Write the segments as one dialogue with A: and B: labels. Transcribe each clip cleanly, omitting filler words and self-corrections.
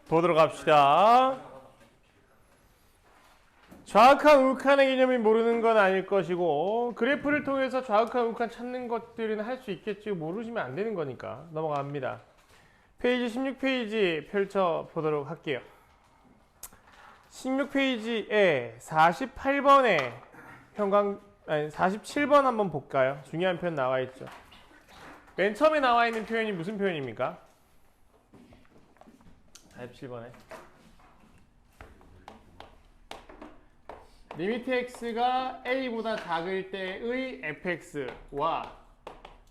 A: 보도록 합시다. 좌극한 우극한의 개념이 모르는 건 아닐 것이고 그래프를 통해서 좌극한 우극한 찾는 것들은 할 수 있겠지. 모르시면 안 되는 거니까 넘어갑니다. 페이지 16페이지 펼쳐보도록 할게요. 16페이지에 48번에 47번 한번 볼까요? 중요한 표현 나와 있죠. 맨 처음에 나와 있는 표현이 무슨 표현입니까? 47번에 리미트 x가 a보다 작을 때의 fx와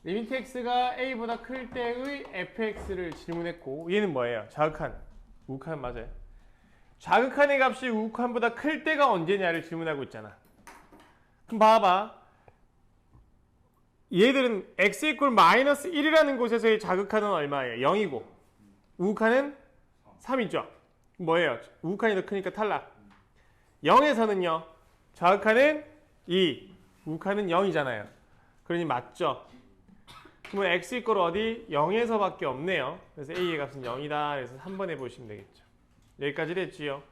A: 리미트 x가 a보다 클 때의 fx를 질문했고 얘는 뭐예요? 좌극한, 우극한 맞아요. 좌극한의 값이 우극한보다 클 때가 언제냐를 질문하고 있잖아. 그럼 봐봐. 얘들은 x 이퀄 마이너스 1이라는 곳에서의 좌극한은 얼마예요? 0이고 우극한은 3이죠. 뭐예요? 우극한이 더 크니까 탈락. 0에서는요. 좌극한은 2, 우극한은 0이잖아요. 그러니 맞죠? 그러면 x 이퀄 어디? 0에서밖에 없네요. 그래서 a의 값은 0이다. 그래서 3번에 보시면 되겠죠. 여기까지 됐지요.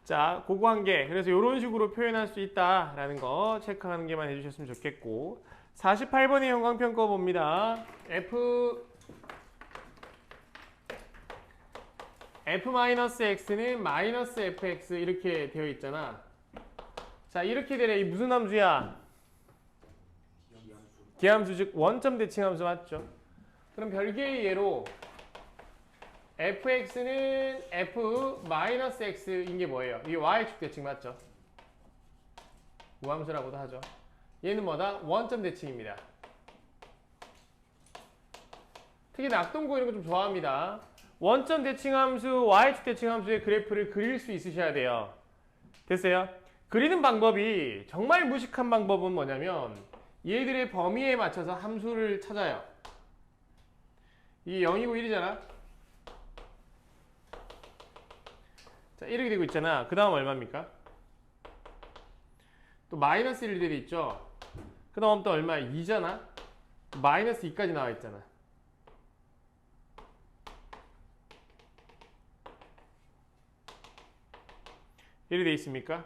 A: 자, 그거 한 개. 그래서 이런 식으로 표현할 수 있다라는 거 체크하는 게만 해주셨으면 좋겠고 48번의 형광펜 거 봅니다. f-x는 마이너스 fx 이렇게 되어 있잖아. 자, 이렇게 되래. 이 무슨 함수야? 기함수, 즉 원점 대칭함수 맞죠? 그럼 별개의 예로 fx는 f-x인 게 뭐예요? 이게 y축 대칭 맞죠? 우함수라고도 하죠. 얘는 뭐다? 원점 대칭입니다. 특히 낙동고 이런 거 좀 좋아합니다. 원점 대칭함수, y축 대칭함수의 그래프를 그릴 수 있으셔야 돼요. 됐어요? 그리는 방법이 정말 무식한 방법은 뭐냐면 얘들의 범위에 맞춰서 함수를 찾아요. 이게 0이고 1이잖아. 자, 이렇게 되고 있잖아. 그 다음 얼마입니까? 또 마이너스 1이 되어 있죠. 그 다음 또 얼마야? 2잖아. 마이너스 2까지 나와 있잖아. 이렇게 되어 있습니까?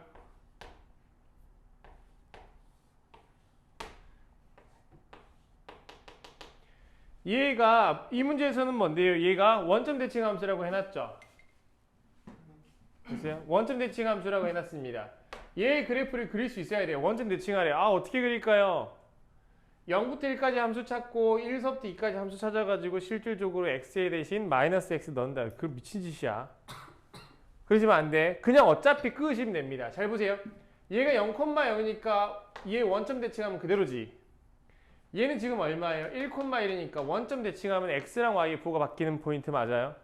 A: 얘가 이 문제에서는 뭔데요? 얘가 원점 대칭 함수라고 해놨죠. 보세요. 원점 대칭 함수라고 해놨습니다. 얘의 그래프를 그릴 수 있어야 돼요. 원점 대칭하래. 아, 어떻게 그릴까요? 0부터 1까지 함수 찾고 1서부터 2까지 함수 찾아가지고 실질적으로 x에 대신 마이너스 x 넣는다. 그 미친 짓이야. 그러시면 안 돼. 그냥 어차피 끄시면 됩니다. 잘 보세요. 얘가 0,0이니까 얘 원점 대칭하면 그대로지. 얘는 지금 얼마예요? 1,1이니까 원점 대칭하면 x랑 y의 부호가 바뀌는 포인트 맞아요?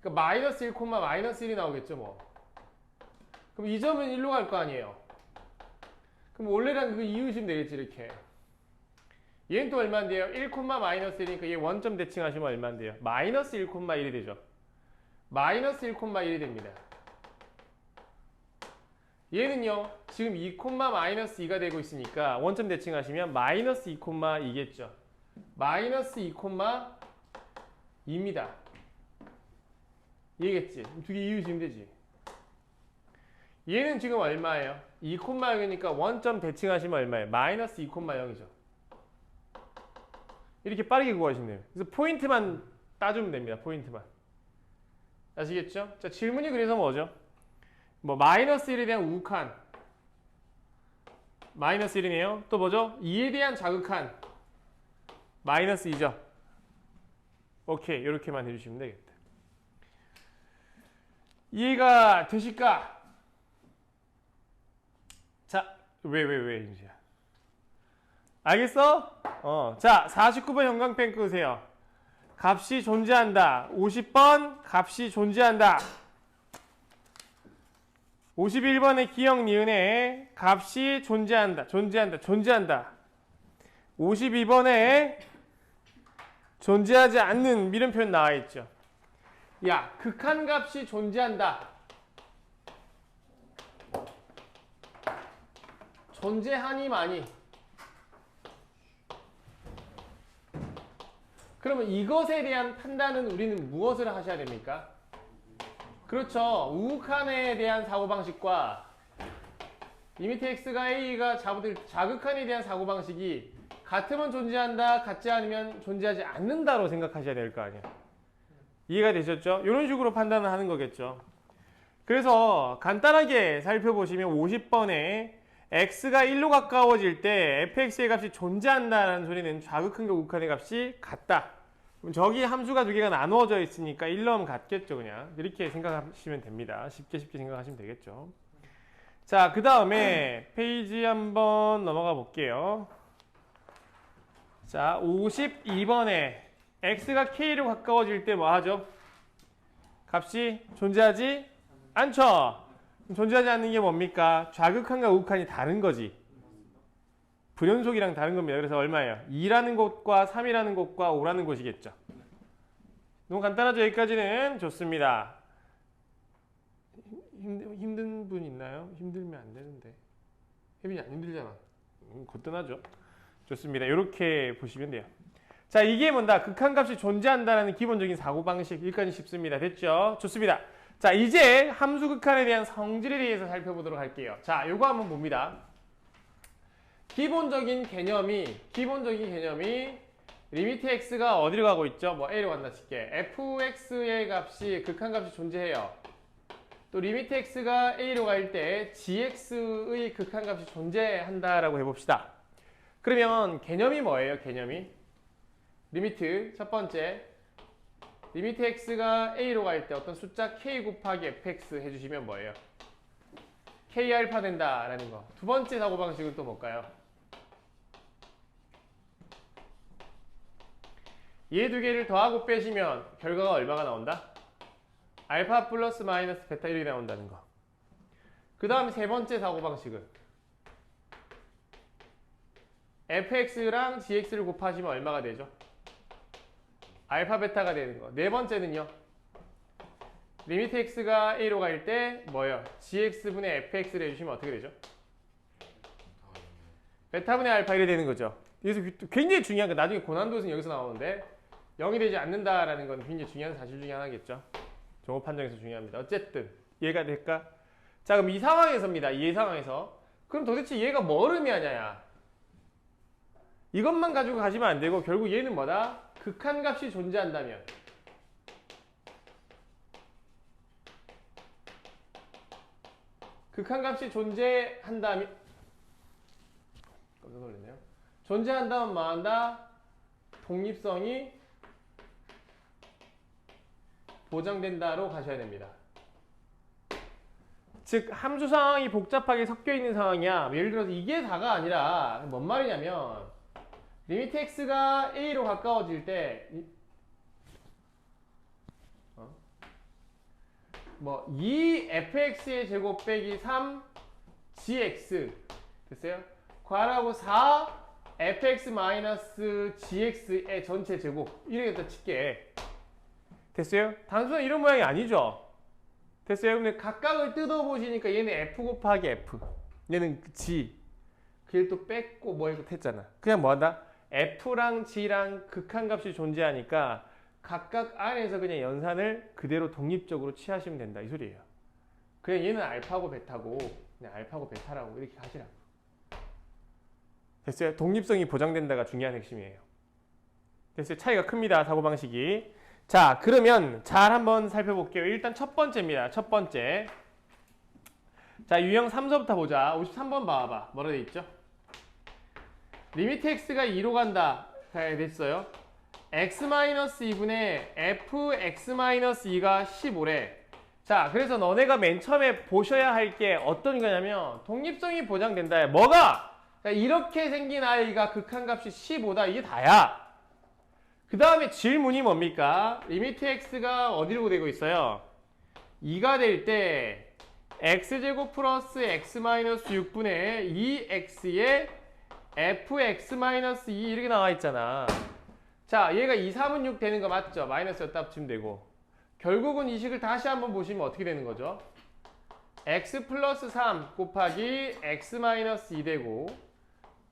A: 그러니까 마이너스 1, 마이너스 1이 나오겠죠 뭐. 그럼 이 점은 1로 갈 거 아니에요? 그럼 원래랑 그거 이으시면 되겠지 이렇게. 얘는 또 얼마인데요? 1, 마이너스 1이니까 얘 원점 대칭하시면 얼마인데요? 마이너스 1,1이 되죠. 마이너스 1,1이 됩니다. 얘는요 지금 2, 마이너스 2가 되고 있으니까 원점 대칭하시면 마이너스 2,2겠죠. 마이너스 2,2입니다. 얘겠지. 두 개 이으시면 되지. 얘는 지금 얼마예요? 2,0이니까 원점 대칭하시면 얼마예요? 마이너스 2,0이죠. 이렇게 빠르게 구하시면 돼요. 그래서 포인트만 따주면 됩니다. 포인트만. 아시겠죠? 자, 질문이 그래서 뭐죠? 뭐 마이너스 1에 대한 우극한 마이너스 1이네요. 또 뭐죠? 2에 대한 좌극한 마이너스 2죠. 오케이, 이렇게만 해주시면 되겠다. 이해가 되실까? 자, 왜 이제야? 알겠어? 자, 49번 형광펜 끄세요. 값이 존재한다. 50번 값이 존재한다. 51번의 기억 니은에 값이 존재한다. 52번에 존재하지 않는 이런 표현 나와 있죠. 야, 극한값이 존재한다. 존재하니 많이. 그러면 이것에 대한 판단은 우리는 무엇을 하셔야 됩니까? 그렇죠. 우극한에 대한 사고방식과 리미트 x가 a가 자극한에 대한 사고방식이 같으면 존재한다, 같지 않으면 존재하지 않는다로 생각하셔야 될 거 아니에요. 이해가 되셨죠? 이런 식으로 판단을 하는 거겠죠. 그래서 간단하게 살펴보시면 50번에 x가 1로 가까워질 때 fx의 값이 존재한다는 소리는 좌극한과 우극한의 값이 같다. 그럼 저기 함수가 두 개가 나누어져 있으니까 1로 하면 같겠죠, 그냥. 이렇게 생각하시면 됩니다. 쉽게 생각하시면 되겠죠. 자, 그 다음에 페이지 한번 넘어가 볼게요. 자, 52번에 x가 k로 가까워질 때 뭐 하죠? 값이 존재하지 않죠? 존재하지 않는 게 뭡니까? 좌극한과 우극한이 다른 거지. 불연속이랑 다른 겁니다. 그래서 얼마예요? 2라는 곳과 3이라는 곳과 5라는 곳이겠죠. 너무 간단하죠? 여기까지는 좋습니다. 힘든 분 있나요? 힘들면 안 되는데. 혜빈이 안 힘들잖아. 거뜬하죠? 좋습니다. 이렇게 보시면 돼요. 자, 이게 뭔다? 극한값이 존재한다는 기본적인 사고방식. 여기까지 쉽습니다. 됐죠? 좋습니다. 자, 이제 함수 극한에 대한 성질에 대해서 살펴보도록 할게요. 자, 요거 한번 봅니다. 기본적인 개념이 리미트 x가 어디로 가고 있죠? 뭐 a로 간다 칠게. fx의 값이 극한값이 존재해요. 또 리미트 x가 a로 갈 때 gx의 극한값이 존재한다라고 해봅시다. 그러면 개념이 뭐예요? 개념이 리미트 첫 번째 리미트 x가 a로 갈 때 어떤 숫자 k 곱하기 fx 해주시면 뭐예요? k 알파 된다라는 거. 두 번째 사고방식은 또 뭘까요? 얘 두 개를 더하고 빼시면 결과가 얼마가 나온다? 알파 플러스 마이너스 베타 1이 나온다는 거. 그 다음 세 번째 사고방식은 fx랑 gx를 곱하시면 얼마가 되죠? 알파 베타가 되는 거. 네 번째는요. 리미트 x가 a로 갈 때 뭐예요? gx분의 fx를 해주시면 어떻게 되죠? 베타분의 알파 1이 되는 거죠. 그래서 굉장히 중요한 거. 나중에 고난도에서는 여기서 나오는데 0이 되지 않는다라는 건 굉장히 중요한 사실 중에 하나겠죠. 종합 판정에서 중요합니다. 어쨌든 이해가 될까? 자, 그럼 이 상황에서입니다. 이 상황에서 그럼 도대체 얘가 뭘 의미하냐야. 이것만 가지고 가시면 안 되고 결국 얘는 뭐다? 극한값이 존재한다면 극한값이 존재한다면 깜짝 놀랐네요. 존재한다면 뭐한다? 독립성이 보장된다로 가셔야 됩니다. 즉 함수 상황이 복잡하게 섞여 있는 상황이야. 예를 들어서 이게 4가 아니라 뭔 말이냐면 리미트 x가 a로 가까워질 때 뭐 2fx의 제곱 빼기 3 gx 됐어요? 괄하고 4 fx 마이너스 gx의 전체 제곱 이렇게 칠게. 됐어요? 단순한 이런 모양이 아니죠? 됐어요? 근데 각각을 뜯어보시니까 얘는 f 곱하기 f 얘는 g 그걸 또 뺐고 뭐 이거 했잖아. 그냥 뭐한다? f랑 g랑 극한값이 존재하니까 각각 안에서 그냥 연산을 그대로 독립적으로 취하시면 된다 이 소리예요. 그냥 얘는 알파고 베타고 그냥 알파고 베타라고 이렇게 하시라고. 됐어요? 독립성이 보장된다가 중요한 핵심이에요. 됐어요? 차이가 큽니다. 사고방식이. 자, 그러면 잘 한번 살펴볼게요. 일단 첫 번째입니다. 첫 번째. 자, 유형 3서부터 보자. 53번 봐봐. 뭐라 돼 있죠? 리미트 x가 2로 간다. 됐어요. x-2분의 fx-2가 15래. 자, 그래서 너네가 맨 처음에 보셔야 할 게 어떤 거냐면 독립성이 보장된다. 뭐가? 자, 이렇게 생긴 아이가 극한값이 15다. 이게 다야. 그 다음에 질문이 뭡니까? 리미트 x가 어디로 되고 있어요? 2가 될 때 x제곱 플러스 x-6분의 2x의 fx-2 이렇게 나와 있잖아. 자, 얘가 2, 3은 6 되는 거 맞죠? 마이너스였다 붙이면 되고. 결국은 이 식을 다시 한번 보시면 어떻게 되는 거죠? x 플러스 3 곱하기 x-2 되고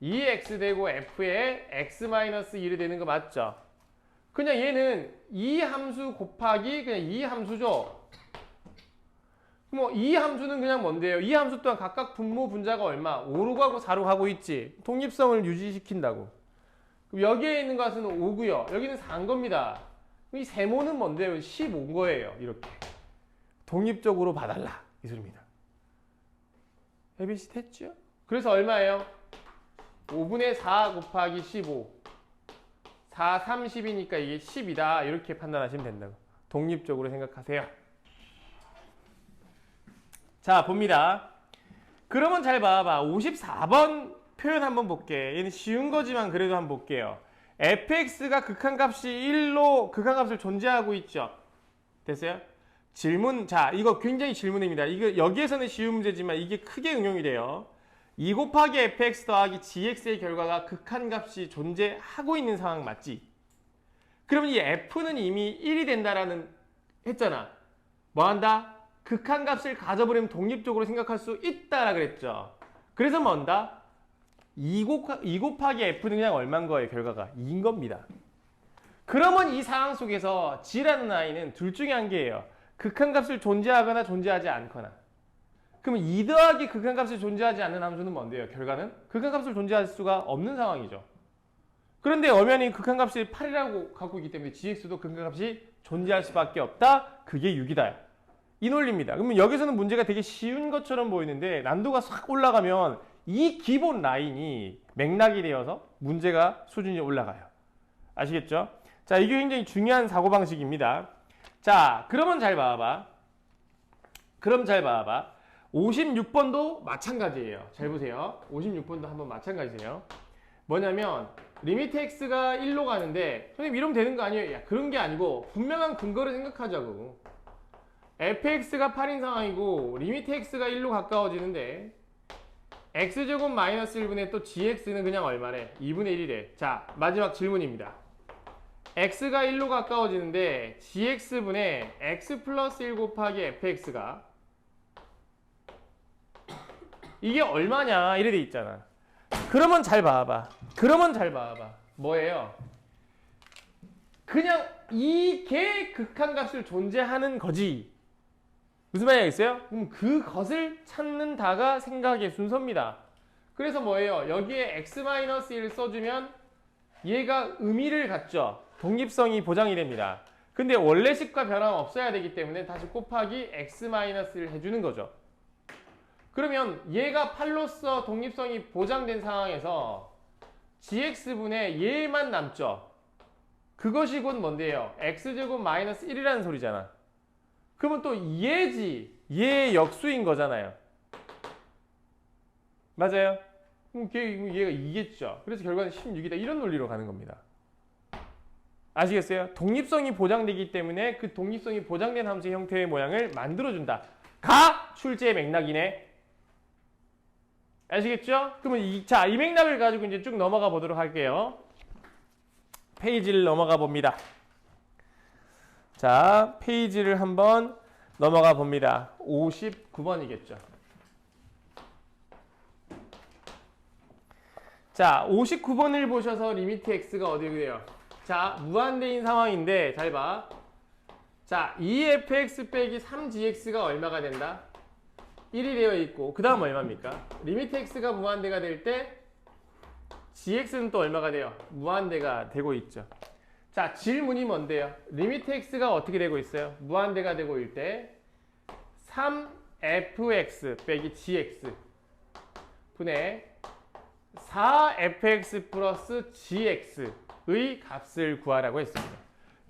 A: 2x 되고 f에 x-1이 되는 거 맞죠? 그냥 얘는 이 함수 곱하기 그냥 이 함수죠. 뭐 이 함수는 그냥 뭔데요? 이 함수 또한 각각 분모 분자가 얼마? 5로 가고 4로 가고 있지. 독립성을 유지시킨다고. 그럼 여기에 있는 것은 5고요. 여기는 4인 겁니다. 이 세모는 뭔데요? 15인 거예요. 이렇게. 독립적으로 봐달라. 이 소리입니다. 해비시 됐죠? 그래서 얼마예요? 5분의 4 곱하기 15. 4, 30이니까 이게 10이다. 이렇게 판단하시면 된다고. 독립적으로 생각하세요. 자, 봅니다. 그러면 잘 봐봐. 54번 표현 한번 볼게. 얘는 쉬운 거지만 그래도 한번 볼게요. fx가 극한값이 1로 극한값을 존재하고 있죠. 됐어요? 질문, 자, 이거 굉장히 질문입니다. 이거 여기에서는 쉬운 문제지만 이게 크게 응용이 돼요. 2 곱하기 fx 더하기 gx의 결과가 극한값이 존재하고 있는 상황 맞지? 그러면 이 f는 이미 1이 된다라는 했잖아. 뭐 한다? 극한값을 가져버리면 독립적으로 생각할 수 있다라 그랬죠. 그래서 뭐 한다? 2 곱하기 f는 그냥 얼마인 거예요? 결과가 2인 겁니다. 그러면 이 상황 속에서 g라는 아이는 둘 중에 한 개예요. 극한값을 존재하거나 존재하지 않거나. 그러면 2 더하기 극한값을 존재하지 않는 함수는 뭔데요? 결과는 극한값을 존재할 수가 없는 상황이죠. 그런데 엄연히 극한값이 8이라고 갖고 있기 때문에 gx도 극한값이 존재할 수밖에 없다. 그게 6이다. 이 논리입니다. 그러면 여기서는 문제가 되게 쉬운 것처럼 보이는데 난도가 싹 올라가면 이 기본 라인이 맥락이 되어서 문제가 수준이 올라가요. 아시겠죠? 자, 이게 굉장히 중요한 사고방식입니다. 자, 그러면 잘 봐봐. 56번도 마찬가지예요. 잘 보세요. 56번도 한번 마찬가지세요. 뭐냐면 리미트 x가 1로 가는데 선생님 이러면 되는 거 아니에요? 야, 그런 게 아니고 분명한 근거를 생각하자고. fx가 8인 상황이고 리미트 x가 1로 가까워지는데 x제곱 마이너스 1분의 또 gx는 그냥 얼마래? 2분의 1이래. 자, 마지막 질문입니다. x가 1로 가까워지는데 gx분의 x 플러스 1 곱하기 fx가 이게 얼마냐 이래 돼 있잖아. 그러면 잘 봐봐. 뭐예요? 그냥 이게 극한값을 존재하는 거지. 무슨 말이겠어요? 그럼 그것을 찾는다가 생각의 순서입니다. 그래서 뭐예요? 여기에 x-1 써주면 얘가 의미를 갖죠. 독립성이 보장이 됩니다. 근데 원래식과 변함 없어야 되기 때문에 다시 곱하기 x-1을 해주는 거죠. 그러면 얘가 8로서 독립성이 보장된 상황에서 gx분의 얘만 남죠. 그것이 곧 뭔데요? x제곱 마이너스 1이라는 소리잖아. 그러면 또 얘지. 얘의 역수인 거잖아요. 맞아요? 그럼 얘가 2겠죠. 그래서 결과는 16이다. 이런 논리로 가는 겁니다. 아시겠어요? 독립성이 보장되기 때문에 그 독립성이 보장된 함수의 형태의 모양을 만들어준다. 가 출제의 맥락이네. 아시겠죠? 그러면 이 맥락을 가지고 이제 쭉 넘어가 보도록 할게요. 페이지를 넘어가 봅니다. 자, 페이지를 한번 넘어가 봅니다. 59번이겠죠. 자, 59번을 보셔서 리미트 x가 어디로 돼요? 자, 무한대인 상황인데 잘 봐. 자, 2fx 빼기 3gx가 얼마가 된다? 1이 되어 있고 그 다음 얼마입니까? 리미트 x가 무한대가 될 때 gx는 또 얼마가 돼요? 무한대가 되고 있죠. 자, 질문이 뭔데요? 리미트 x가 어떻게 되고 있어요? 무한대가 되고 있을 때 3fx 빼기 gx 분의 4fx 플러스 gx의 값을 구하라고 했습니다.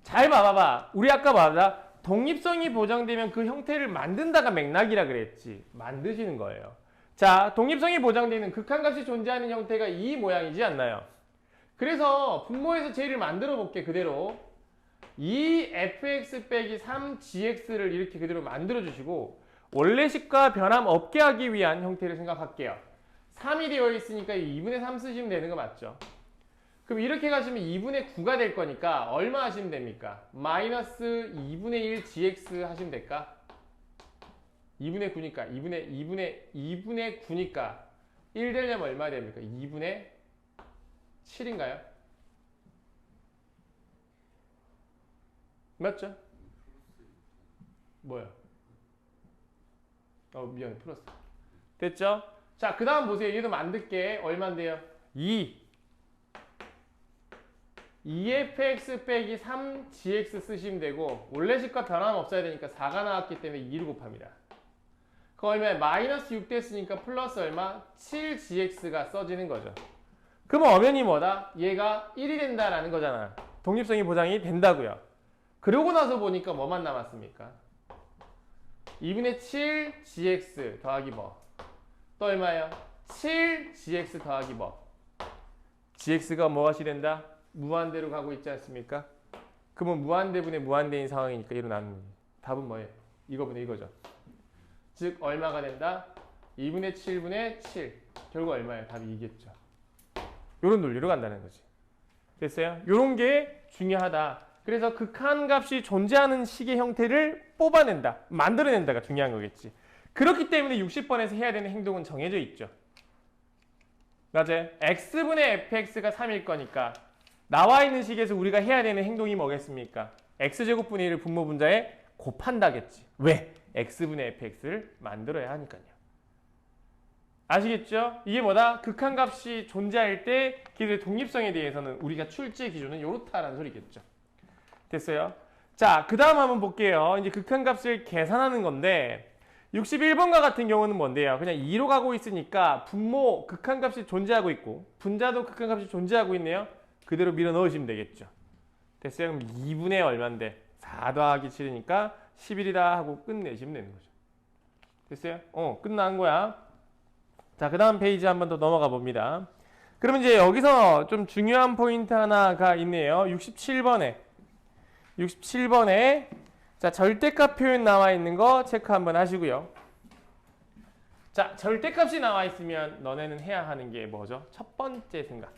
A: 잘 봐봐봐. 우리 아까 봐봐. 독립성이 보장되면 그 형태를 만든다가 맥락이라 그랬지. 만드시는 거예요. 자, 독립성이 보장되는 극한값이 존재하는 형태가 이 모양이지 않나요? 그래서 분모에서 제를 만들어 볼게. 그대로 2fx 빼기 3gx를 이렇게 그대로 만들어 주시고 원래식과 변함 없게 하기 위한 형태를 생각할게요. 3이 되어 있으니까 2분의 3 쓰시면 되는 거 맞죠? 그럼 이렇게 가시면 2분의 9가 될 거니까 얼마 하시면 됩니까? 마이너스 2분의 1 gx 하시면 될까? 2분의 9니까 2분의 9니까 1 되려면 얼마 됩니까? 2분의 7인가요? 맞죠? 뭐요? 미안해. 플러스. 됐죠? 자, 그 다음 보세요. 얘도 만들게. 얼만데요? 2fx 빼기 3gx 쓰시면 되고 원래 식과 변함없어야 되니까 4가 나왔기 때문에 2를 곱합니다. 그 얼마에 마이너스 6 됐으니까 플러스 얼마? 7gx가 써지는 거죠. 그러면 엄연히 뭐다? 얘가 1이 된다라는 거잖아. 독립성이 보장이 된다고요. 그러고 나서 보니까 뭐만 남았습니까? 2분의 7gx 더하기 뭐? 또 얼마예요? 7gx 더하기 뭐? gx가 뭐가 된다? 무한대로 가고 있지 않습니까? 그러면 무한대분의 무한대인 상황이니까 얘로 나누는 거예요. 답은 뭐예요? 이거분의 이거죠. 즉 얼마가 된다? 2분의 7분의 7. 결국 얼마예요? 답이 2겠죠. 요런 논리로 간다는 거지. 됐어요? 요런 게 중요하다. 그래서 극한값이 존재하는 식의 형태를 뽑아낸다. 만들어낸다가 중요한 거겠지. 그렇기 때문에 60번에서 해야 되는 행동은 정해져 있죠. 맞아요? x분의 fx가 3일 거니까 나와 있는 식에서 우리가 해야 되는 행동이 뭐겠습니까? x제곱분의 1을 분모 분자에 곱한다겠지. 왜? x분의 fx를 만들어야 하니까요. 아시겠죠? 이게 뭐다? 극한값이 존재할 때 기술의 독립성에 대해서는 우리가 출제 기준은 요렇다라는 소리겠죠. 됐어요? 자, 그 다음 한번 볼게요. 이제 극한값을 계산하는 건데 61번과 같은 경우는 뭔데요? 그냥 2로 가고 있으니까 분모 극한값이 존재하고 있고 분자도 극한값이 존재하고 있네요. 그대로 밀어 넣으시면 되겠죠. 됐어요? 그럼 2분의 얼마인데 4 더하기 7이니까 11이다 하고 끝내시면 되는 거죠. 됐어요? 끝난 거야. 자, 그 다음 페이지 한번 더 넘어가 봅니다. 그러면 이제 여기서 좀 중요한 포인트 하나가 있네요. 67번에 자, 절대값 표현 나와 있는 거 체크 한번 하시고요. 자, 절대값이 나와 있으면 너네는 해야 하는 게 뭐죠? 첫 번째 생각.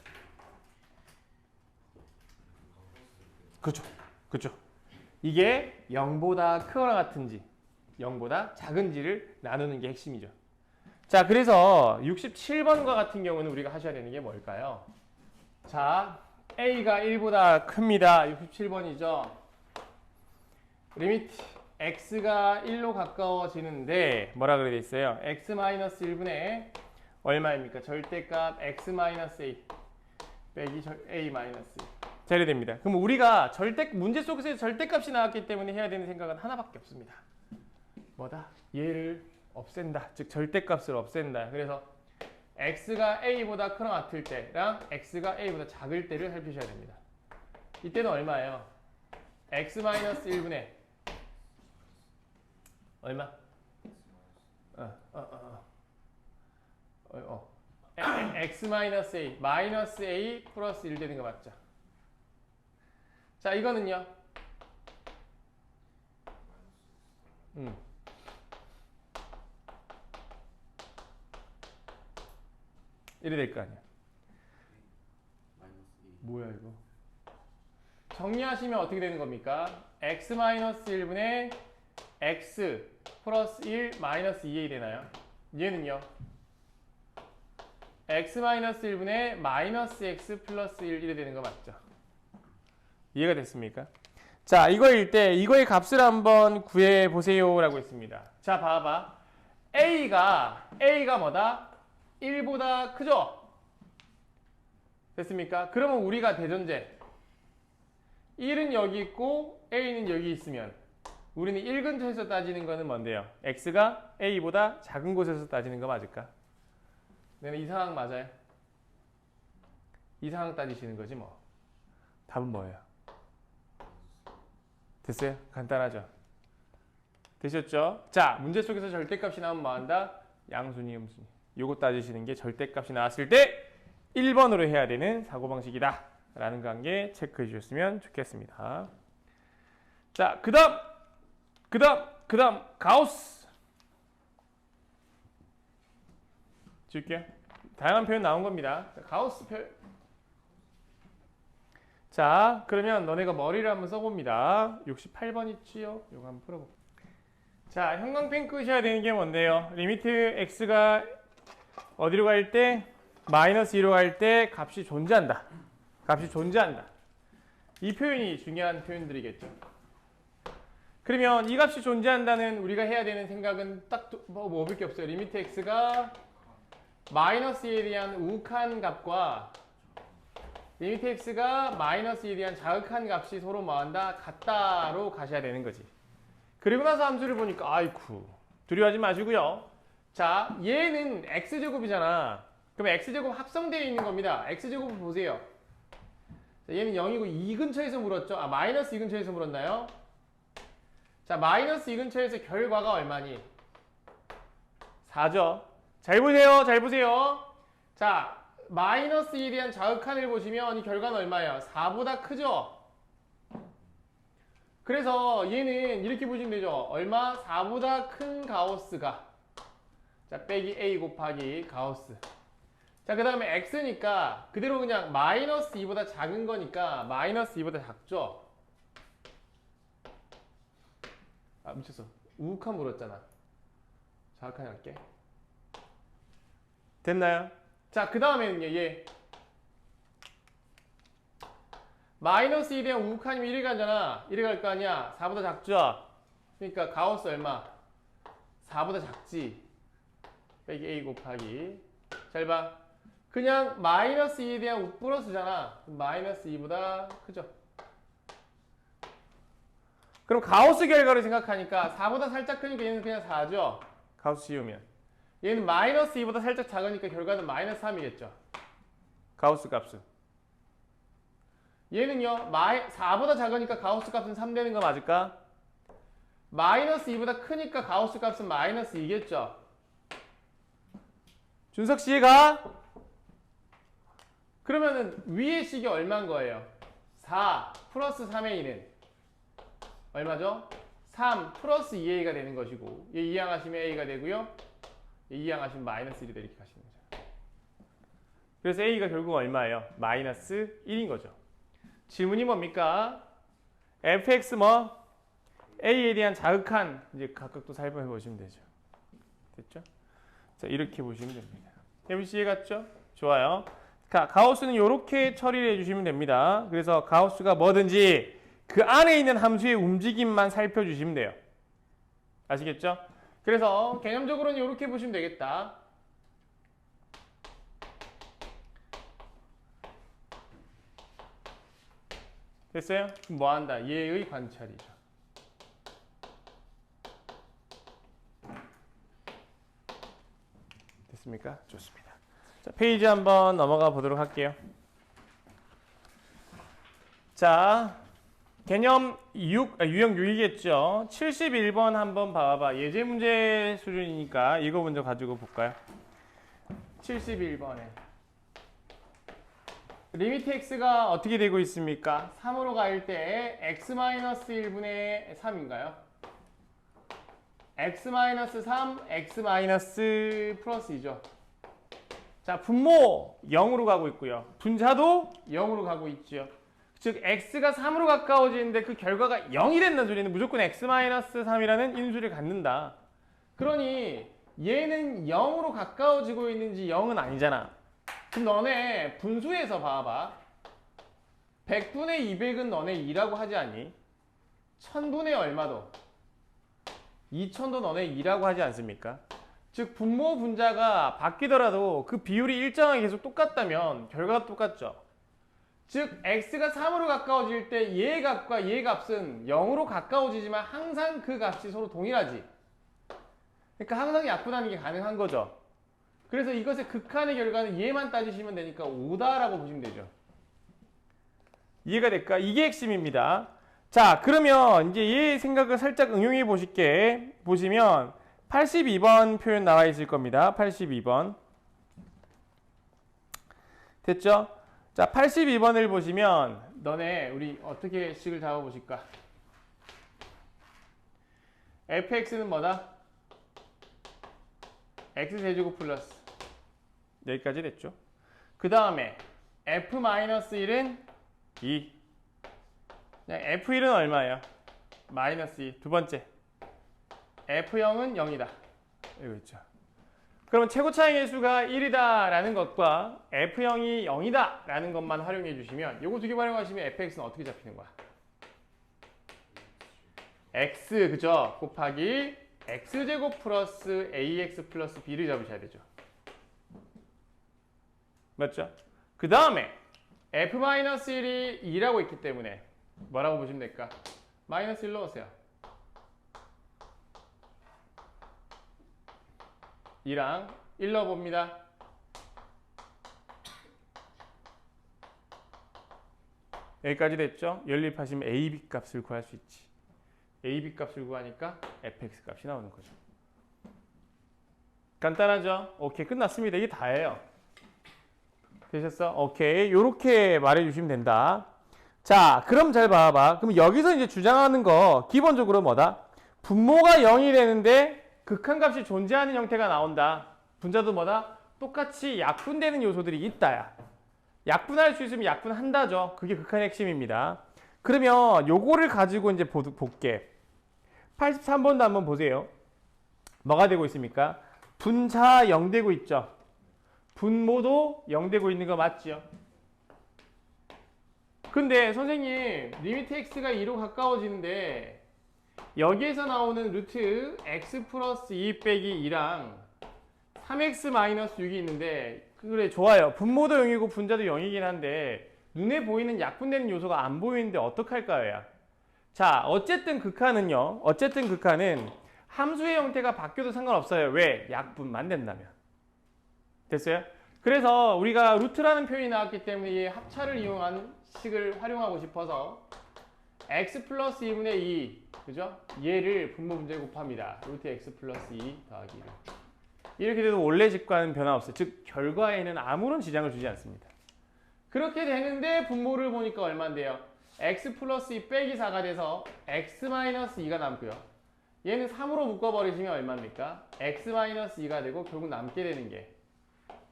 A: 그렇죠. 이게 0보다 크거나 같은지 0보다 작은지를 나누는 게 핵심이죠. 자, 그래서 67번과 같은 경우는 우리가 하셔야 되는 게 뭘까요? 자, A가 1보다 큽니다. 67번이죠. 리미트 X가 1로 가까워지는데 뭐라 그래 돼 있어요? X-1분의 얼마입니까? 절대값 X-A 빼기 A-1. 자, 이래 됩니다. 그럼 우리가 문제 속에서 절대값이 나왔기 때문에 해야 되는 생각은 하나밖에 없습니다. 뭐다? 얘를 없앤다. 즉 절대값을 없앤다. 그래서 x가 a보다 크거나 같을 때랑 x가 a보다 작을 때를 살피셔야 됩니다. 이때는 얼마예요? x-1분의 얼마? x-a 마이너스 a 플러스 1 되는 거 맞죠? 자, 이거는요. 이래 될 거 아니야. 뭐야 이거? 정리하시면 어떻게 되는 겁니까? x-1분의 x 플러스 1 마이너스 2a 되나요? 얘는요? x-1분의 마이너스 x 플러스 1 이래 되는 거 맞죠? 이해가 됐습니까? 자, 이거일 때 이거의 값을 한번 구해보세요 라고 했습니다. 자, 봐봐. A가 뭐다? 1보다 크죠? 됐습니까? 그러면 우리가 대전제 1은 여기 있고 A는 여기 있으면 우리는 1 근처에서 따지는 거는 뭔데요? X가 A보다 작은 곳에서 따지는 거 맞을까? 네, 이 상황 맞아요? 이 상황 따지시는 거지 뭐. 답은 뭐예요? 됐어요? 간단하죠? 되셨죠? 자, 문제 속에서 절대값이 나오면 뭐 한다? 양순위, 음순위. 요거 따지시는 게 절대값이 나왔을 때 1번으로 해야 되는 사고방식이다 라는 관계 체크해 주셨으면 좋겠습니다. 자, 그 다음 가우스 줄게요. 다양한 표현 나온 겁니다. 가우스 표현. 자, 그러면 너네가 머리를 한번 써봅니다. 68번 있지요? 요거 한번 풀어볼게요. 자, 형광펜 끄셔야 되는 게 뭔데요? 리미트 x가 어디로 갈 때? 마이너스 2로 갈 때 값이 존재한다. 이 표현이 중요한 표현들이겠죠. 그러면 이 값이 존재한다는 우리가 해야 되는 생각은 딱 뭐밖에 게 없어요. 리미트 x가 마이너스 2에 대한 우욱한 값과 리미트 x가 마이너스 2에 대한 자극한 값이 서로 뭐한다? 같다로 가셔야 되는 거지. 그리고 나서 함수를 보니까 아이쿠 두려워하지 마시고요. 자, 얘는 x제곱이잖아. 그럼 x제곱 합성되어 있는 겁니다. x제곱을 보세요. 자, 얘는 0이고 2 근처에서 물었죠? 아, 마이너스 2 근처에서 물었나요? 자, 마이너스 2 근처에서 결과가 얼마니? 4죠. 잘 보세요. 잘 보세요. 자, 마이너스 2에 대한 자극한을 보시면 이 결과는 얼마예요? 4보다 크죠? 그래서 얘는 이렇게 보시면 되죠. 얼마? 4보다 큰 가우스가. 자, 빼기 a 곱하기 가우스. 자, 그 다음에 x니까 그대로 그냥 마이너스 2보다 작은 거니까 마이너스 2보다 작죠? 아, 미쳤어. 우욱한 물었잖아. 자극한 할게. 됐나요? 자, 그 다음에는요, 얘. 마이너스 2에 대한 우욱한이면 1이 가잖아. 1이 갈 거 아니야. 4보다 작죠? 그러니까 가우스 얼마? 4보다 작지. 빼기 a 곱하기. 잘 봐. 그냥 마이너스 2에 대한 우 플러스잖아. 마이너스 2보다 크죠? 그럼 가우스 결과를 생각하니까 4보다 살짝 크니까 얘는 그냥 4죠? 가우스 씌우면. 얘는 마이너스 2보다 살짝 작으니까 결과는 마이너스 3이겠죠? 가우스 값은. 얘는요, 4보다 작으니까 가우스 값은 3 되는 거 맞을까? 마이너스 2보다 크니까 가우스 값은 마이너스 2겠죠? 준석 씨 이해가? 그러면은 위의 식이 얼마인 거예요? 4 플러스 3의 1은 얼마죠? 3 플러스 2a가 되는 것이고 얘 이항하시면 a가 되고요. 얘 이항하시면 마이너스 1이 이렇게 가시는 거죠. 그래서 a가 결국 얼마예요? 마이너스 1인 거죠. 질문이 뭡니까? fx 뭐? a에 대한 자극한 이제 각각 또 살펴 보시면 되죠. 됐죠? 자, 이렇게 보시면 됩니다. 혜민 이해 갔죠? 좋아요. 가우스는 이렇게 처리를 해주시면 됩니다. 그래서 가우스가 뭐든지 그 안에 있는 함수의 움직임만 살펴주시면 돼요. 아시겠죠? 그래서 개념적으로는 이렇게 보시면 되겠다. 됐어요? 그럼 뭐 한다? 얘의 관찰이죠. 됐습니까? 좋습니다. 자, 페이지 한번 넘어가 보도록 할게요. 자, 개념 유형 6이겠죠. 71번 한번 봐봐. 예제 문제 수준이니까 이거 먼저 가지고 볼까요? 71번에 리미트 x가 어떻게 되고 있습니까? 3으로 갈 때 x-1분의 3인가요? x-3, x- 플러스 2죠. 자, 분모 0으로 가고 있고요. 분자도 0으로 가고 있죠. 즉 x가 3으로 가까워지는데 그 결과가 0이 된다는 소리는 무조건 x-3이라는 인수를 갖는다. 그러니 얘는 0으로 가까워지고 있는지 0은 아니잖아. 그럼 너네 분수에서 봐봐. 100분의 200은 너네 2라고 하지 않니? 1000분의 얼마도? 2000도 너네 2라고 하지 않습니까? 즉 분모 분자가 바뀌더라도 그 비율이 일정하게 계속 똑같다면 결과가 똑같죠. 즉 x가 3으로 가까워질 때 얘의 값과 얘의 값은 0으로 가까워지지만 항상 그 값이 서로 동일하지. 그러니까 항상 약분하는 게 가능한 거죠. 그래서 이것의 극한의 결과는 얘만 따지시면 되니까 5다라고 보시면 되죠. 이해가 될까? 이게 핵심입니다. 자, 그러면 이제 얘 생각을 살짝 응용해 보시면 82번 표현 나와 있을 겁니다. 82번. 됐죠? 자, 82번을 보시면 너네 우리 어떻게 식을 잡아 보실까? fx는 뭐다? x제곱 플러스 여기까지 됐죠? 그 다음에 f-1은 2. f1은 얼마예요? 마이너스 2. 두 번째 f0은 0이다. 이거 있죠. 그러면 최고 차이 계수가 1이다 라는 것과 f0이 0이다 라는 것만 활용해 주시면 이거 두 개 활용하시면 fx는 어떻게 잡히는 거야? x 그죠? 곱하기 x제곱 플러스 ax 플러스 b를 잡으셔야 되죠. 맞죠? 그 다음에 f-1이 2라고 있기 때문에 뭐라고 보시면 될까? 마이너스 1 넣으세요. 2랑 1 넣어봅니다. 여기까지 됐죠? 연립하시면 a, b 값을 구할 수 있지. a, b 값을 구하니까 fx 값이 나오는 거죠. 간단하죠? 오케이, 끝났습니다. 이게 다예요. 되셨어? 오케이, 요렇게 말해주시면 된다. 자, 그럼 잘 봐봐. 그럼 여기서 이제 주장하는 거 기본적으로 뭐다? 분모가 0이 되는데 극한값이 존재하는 형태가 나온다. 분자도 뭐다? 똑같이 약분되는 요소들이 있다야. 약분할 수 있으면 약분한다죠. 그게 극한의 핵심입니다. 그러면 요거를 가지고 이제 볼게. 83번도 한번 보세요. 뭐가 되고 있습니까? 분자 0 되고 있죠. 분모도 0 되고 있는 거 맞죠? 근데 선생님 리미트 x가 2로 가까워지는데 여기에서 나오는 루트 x 플러스 2 빼기 2랑 3x 마이너스 6이 있는데 그래 좋아요. 분모도 0이고 분자도 0이긴 한데 눈에 보이는 약분되는 요소가 안 보이는데 어떡할까요? 자, 어쨌든 극한은요. 어쨌든 극한은 함수의 형태가 바뀌어도 상관없어요. 왜? 약분만 된다면. 됐어요? 그래서 우리가 루트라는 표현이 나왔기 때문에 이 합차를 이용한 식을 활용하고 싶어서 x 플러스 2분의 2 그죠? 얘를 분모 분자에 곱합니다. 루트 x 플러스 2 더하기 1 이렇게 돼도 원래식과는 변화 없어요. 즉 결과에는 아무런 지장을 주지 않습니다. 그렇게 되는데 분모를 보니까 얼마인데요? x 플러스 2 빼기 4가 돼서 x 마이너스 2가 남고요. 얘는 3으로 묶어버리시면 얼마입니까? x 마이너스 2가 되고 결국 남게 되는 게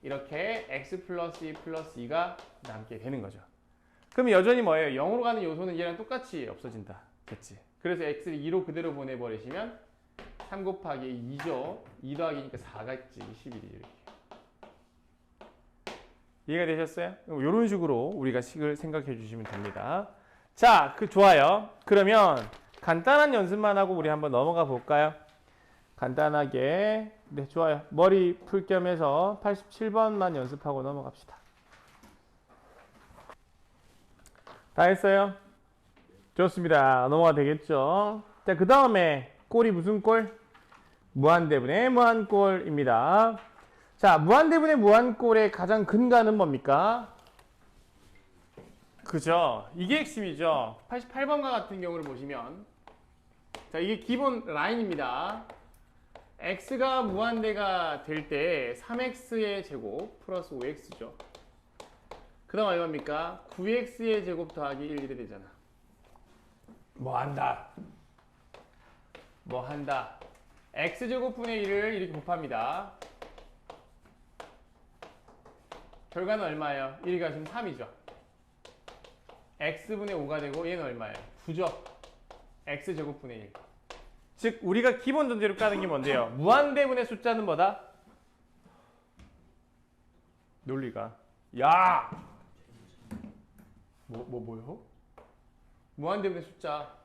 A: 이렇게 x 플러스 2 플러스 2가 남게 되는 거죠. 그럼 여전히 뭐예요? 0으로 가는 요소는 얘랑 똑같이 없어진다. 그치? 그래서 x를 2로 그대로 보내버리시면 3 곱하기 2죠. 2 더하기니까 4가 있지. 21이죠. 이렇게. 이해가 되셨어요? 이런 식으로 우리가 식을 생각해 주시면 됩니다. 자, 좋아요. 그러면 간단한 연습만 하고 우리 한번 넘어가 볼까요? 간단하게. 네, 좋아요. 머리 풀 겸 해서 87번만 연습하고 넘어갑시다. 다 했어요? 좋습니다. 넘어가 되겠죠? 자, 그 다음에 꼴이 무슨 꼴? 무한대분의 무한꼴입니다. 자, 무한대분의 무한꼴의 가장 근간은 뭡니까? 그죠? 이게 핵심이죠. 88번과 같은 경우를 보시면 자, 이게 기본 라인입니다. x가 무한대가 될 때 3x의 제곱 플러스 5x죠. 그 다음 얼마입니까? 9x의 제곱 더하기 1, 1이 되잖아. 뭐 한다? 뭐 한다? x제곱분의 1을 이렇게 곱합니다. 결과는 얼마예요? 1이 가시면 3이죠. x분의 5가 되고 얘는 얼마예요? 9죠. x제곱분의 1. 즉 우리가 기본 전제로 까는 게 뭔데요? 무한대분의 숫자는 뭐다? 논리가 야! 뭐요? 무한대분의 숫자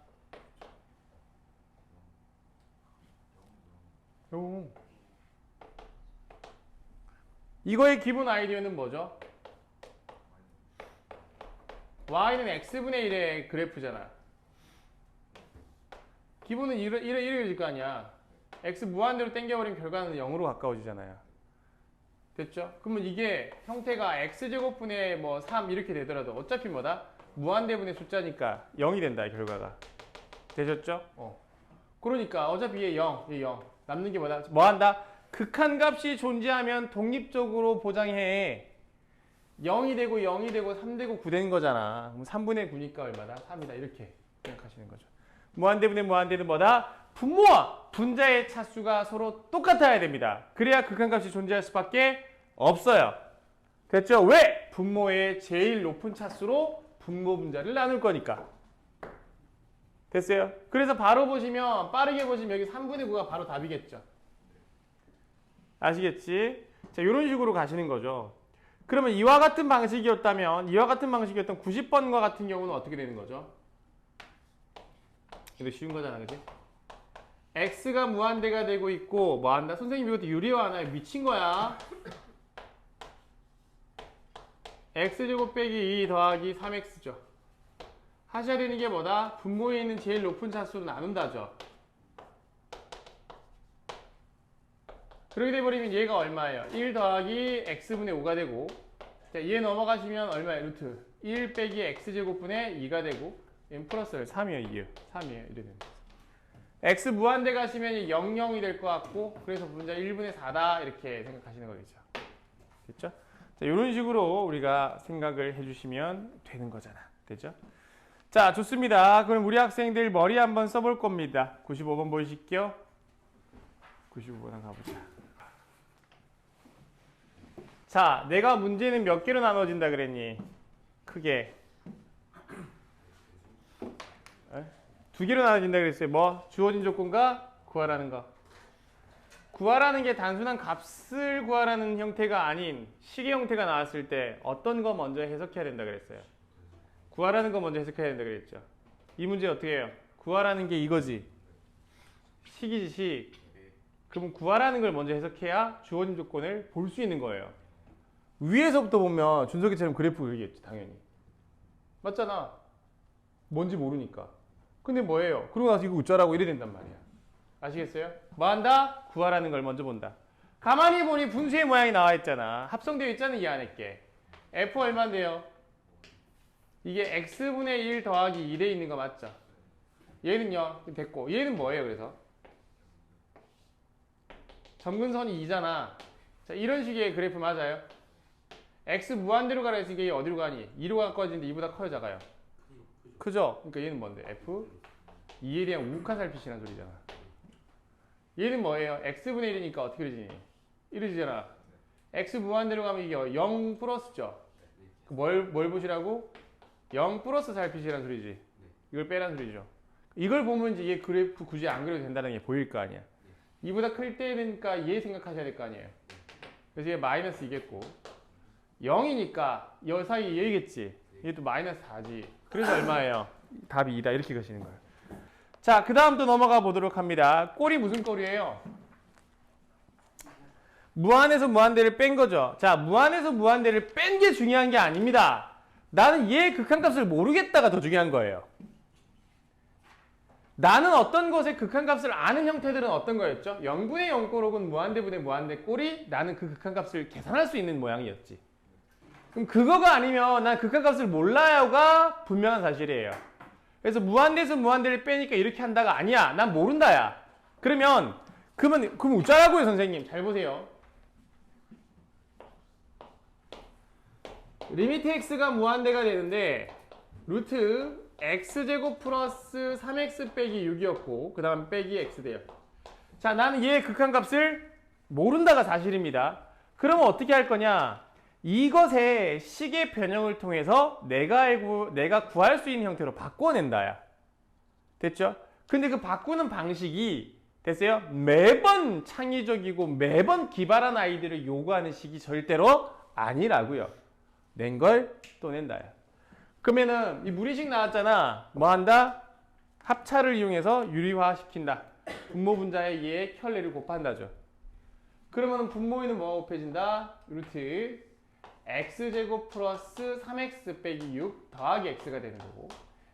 A: 이거의 기본 아이디어는 뭐죠? y는 x분의 1의 그래프잖아. 기본은 이래질 거 아니야. x 무한대로 당겨버리면 결과는 0으로 가까워지잖아요. 됐죠? 그러면 이게 형태가 x제곱분의 뭐 3 이렇게 되더라도 어차피 뭐다? 무한대분의 숫자니까 0이 된다, 결과가. 되셨죠? 그러니까 어차피 얘 0, 얘 0. 남는 게 뭐다? 뭐 한다? 극한값이 존재하면 독립적으로 보장해. 0이 되고 0이 되고 3 되고 9 되는 거잖아. 그럼 3분의 9니까 얼마다? 3이다. 이렇게 생각하시는 거죠. 무한대분의 무한대는 뭐다? 분모와 분자의 차수가 서로 똑같아야 됩니다. 그래야 극한값이 존재할 수밖에 없어요. 됐죠? 왜? 분모의 제일 높은 차수로 분모 분자를 나눌 거니까. 됐어요? 그래서 바로 보시면 빠르게 보시면 여기 3분의 9가 바로 답이겠죠. 아시겠지? 자, 이런 식으로 가시는 거죠. 그러면 이와 같은 방식이었다면 90번과 같은 경우는 어떻게 되는 거죠? 이거 쉬운 거잖아, 그지? x가 무한대가 되고 있고 뭐 한다? 선생님 이것도 유리화하나요? 미친 거야. x제곱 빼기 2 더하기 3x죠. 하셔야 되는 게 뭐다? 분모에 있는 제일 높은 차수로 나눈다죠. 그렇게 돼버리면 얘가 얼마예요? 1 더하기 x분의 5가 되고, 자, 얘 넘어가시면 얼마예요? 루트 1 빼기 x제곱분의 2가 되고, 얘는 플러스 3이에요, 2예요. 3이에요. 이래 됩니다. x 무한대 가시면 00이 될 것 같고, 그래서 분자 1분의 4다 이렇게 생각하시는 거겠죠. 됐죠? 자, 이런 식으로 우리가 생각을 해주시면 되는 거잖아. 되죠? 자, 좋습니다. 그럼 우리 학생들 머리 한번 써볼 겁니다. 95번 보이실게요. 95번 가보자. 자, 내가 문제는 몇 개로 나눠진다 그랬니? 크게. 두 개로 나눠진다 그랬어요. 뭐? 주어진 조건과 구하라는 거. 구하라는 게 단순한 값을 구하라는 형태가 아닌 식의 형태가 나왔을 때 어떤 거 먼저 해석해야 된다 그랬어요. 구하라는 거 먼저 해석해야 된다 그랬죠. 이 문제 어떻게 해요? 구하라는 게 이거지. 식이지, 식. 그럼 구하라는 걸 먼저 해석해야 주어진 조건을 볼 수 있는 거예요. 위에서부터 보면 준석이처럼 그래프 그리겠지, 당연히. 맞잖아. 뭔지 모르니까. 근데 뭐예요? 그러고 나서 이거 어쩌라고 이래 된단 말이야. 아시겠어요? 뭐 한다? 구하라는 걸 먼저 본다. 가만히 보니 분수의 모양이 나와 있잖아. 합성되어 있잖아, 이 안에 게. F 얼마인데요? 이게 x분의 1 더하기 1에 있는 거 맞죠? 얘는요? 됐고. 얘는 뭐예요, 그래서? 점근선이 2잖아. 자, 이런 식의 그래프 맞아요? x 무한대로 가라 했으니까 얘 어디로 가니? 2로 가까워지는데 2보다 커요, 작아요? 크죠? 그러니까 얘는 뭔데? F? 2에 대한 우극한 살피시란 소리잖아. 얘는 뭐예요? x분의 1이니까 어떻게 그려지니? 이러지잖아. x 무한대로 가면 이게 0 플러스죠? 뭘 보시라고? 0 플러스 살피시란 소리지. 이걸 빼란 소리죠. 이걸 보면 이제 얘 그래프 굳이 안 그려도 된다는 게 보일 거 아니야. 2보다 클 때니까 얘 생각하셔야 될 거 아니에요. 그래서 얘 마이너스 2겠고 0이니까 여 사이 얘겠지. 얘도 마이너스 4지. 그래서 얼마예요? 답이 2다. 이렇게 가시는 거예요. 자, 그 다음 또 넘어가 보도록 합니다. 꼴이 무슨 꼴이에요? 무한에서 무한대를 뺀 거죠. 자, 무한에서 무한대를 뺀 게 중요한 게 아닙니다. 나는 얘의 극한값을 모르겠다가 더 중요한 거예요. 나는 어떤 것의 극한값을 아는 형태들은 어떤 거였죠? 0분의 0꼴 혹은 무한대분의 무한대 꼴이 나는 그 극한값을 계산할 수 있는 모양이었지. 그럼 그거가 아니면 난 극한값을 몰라요가 분명한 사실이에요. 그래서 무한대에서 무한대를 빼니까 이렇게 한다가 아니야. 난 모른다야. 그러면 그럼 어쩌라고요, 선생님? 잘 보세요. 리미트 x가 무한대가 되는데 루트 x제곱 플러스 3x 빼기 6이었고 그 다음 빼기 x 돼요. 자, 나는 얘의 극한값을 모른다가 사실입니다. 그러면 어떻게 할 거냐? 이것의 식의 변형을 통해서 내가 구할 수 있는 형태로 바꿔낸다야. 됐죠? 근데 그 바꾸는 방식이 됐어요? 매번 창의적이고 매번 기발한 아이디어를 요구하는 식이 절대로 아니라고요. 낸 걸 또 낸다야. 그러면은 이 무리식 나왔잖아. 뭐 한다? 합차를 이용해서 유리화 시킨다. 분모 분자의 얘의 켤레를 곱한다죠. 그러면 분모에는 뭐가 곱해진다? 루트 x제곱 플러스 3x 빼기 6 더하기 x가 되는 거고,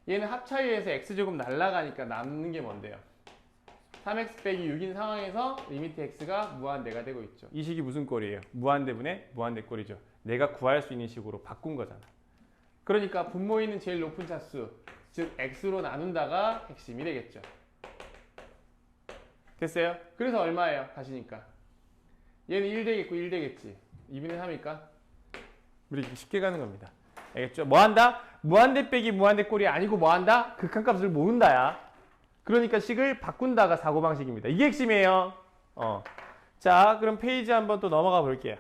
A: 얘는 합차에 의해서 x제곱 날라가니까 남는 게 뭔데요? 3x 빼기 6인 상황에서 리미트 x가 무한대가 되고 있죠. 이 식이 무슨 꼴이에요? 무한대분의 무한대 꼴이죠. 내가 구할 수 있는 식으로 바꾼 거잖아. 그러니까 분모에 있는 제일 높은 차수, 즉 x로 나눈다가 핵심이 되겠죠. 됐어요? 그래서 얼마예요? 가시니까 얘는 1 되겠고 1 되겠지. 2분의 3일까? 이렇게 쉽게 가는 겁니다. 알겠죠? 뭐 한다? 무한대 빼기 무한대 꼴이 아니고 뭐 한다? 극한값을 모른다야. 그러니까 식을 바꾼다가 사고방식입니다. 이게 핵심이에요. 자, 그럼 페이지 한번 또 넘어가 볼게요.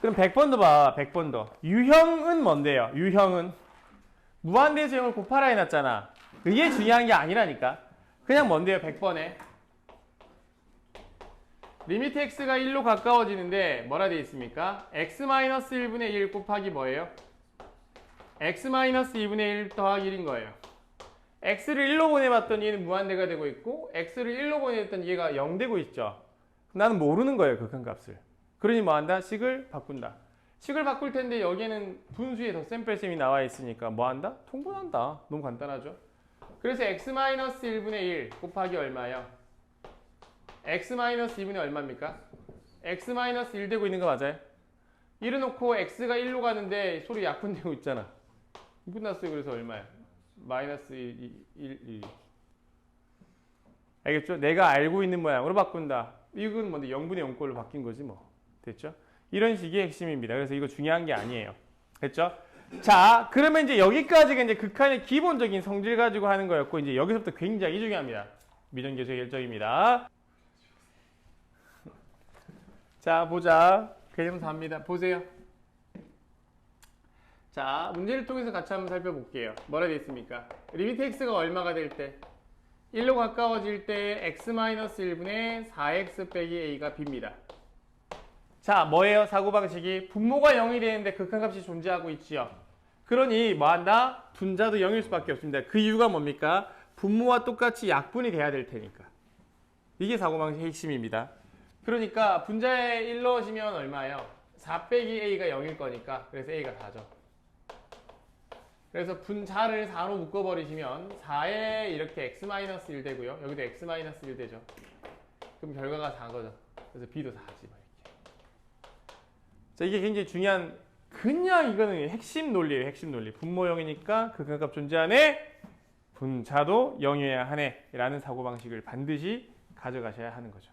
A: 그럼 100번도 봐. 100번도. 유형은 뭔데요? 유형은 무한대에서 0을 곱하라 해놨잖아. 이게 중요한 게 아니라니까. 그냥 뭔데요? 100번에 리미트 x가 1로 가까워지는데 뭐라 되어 있습니까? x-1분의 1 곱하기 뭐예요? x-2분의 1 더하기 1인 거예요. x를 1로 보내봤더니 얘는 무한대가 되고 있고 x를 1로 보내봤더니 얘가 0 되고 있죠. 나는 모르는 거예요, 극한값을. 그러니 뭐 한다? 식을 바꾼다. 식을 바꿀 텐데 여기에는 분수에 덧셈뺄셈이 나와 있으니까 뭐 한다? 통분한다. 너무 간단하죠? 그래서 x-1분의 1 곱하기 얼마예요? x-2분의 얼마입니까? x-1 되고 있는 거 맞아요? 이래놓고 x가 1로 가는데 소리 약분되고 있잖아. 끝났어요. 그래서 얼마야? 마이너스 1. 알겠죠? 내가 알고 있는 모양으로 바꾼다. 이건 뭔데 0분의 0꼴로 바뀐 거지 뭐. 됐죠? 이런 식이 핵심입니다. 그래서 이거 중요한 게 아니에요. 됐죠? 자, 그러면 이제 여기까지가 이제 극한의 기본적인 성질 가지고 하는 거였고, 이제 여기서부터 굉장히 중요합니다. 미정계수의 결정입니다. 자, 보자. 개념 4입니다. 보세요. 자, 문제를 통해서 같이 한번 살펴볼게요. 뭐라 되어 있습니까? 리미트 x가 얼마가 될 때? 1로 가까워질 때 x-1분의 4x 빼기 a가 b입니다. 자, 뭐예요? 사고방식이 분모가 0이 되는데 극한값이 존재하고 있지요. 그러니 뭐한다? 분자도 0일 수밖에 없습니다. 그 이유가 뭡니까? 분모와 똑같이 약분이 돼야 될 테니까. 이게 사고방식의 핵심입니다. 그러니까 분자에 1 넣으시면 얼마예요? 4 빼기 a가 0일 거니까 그래서 a가 4죠. 그래서 분자를 4로 묶어버리시면 4에 이렇게 x-1 되고요. 여기도 x-1 되죠. 그럼 결과가 4거죠. 그래서 b도 4지. 자, 이게 굉장히 중요한, 그냥 이거는 핵심 논리예요. 핵심 논리. 분모 0이니까 극한값 존재하네. 분자도 0이어야 하네. 라는 사고방식을 반드시 가져가셔야 하는 거죠.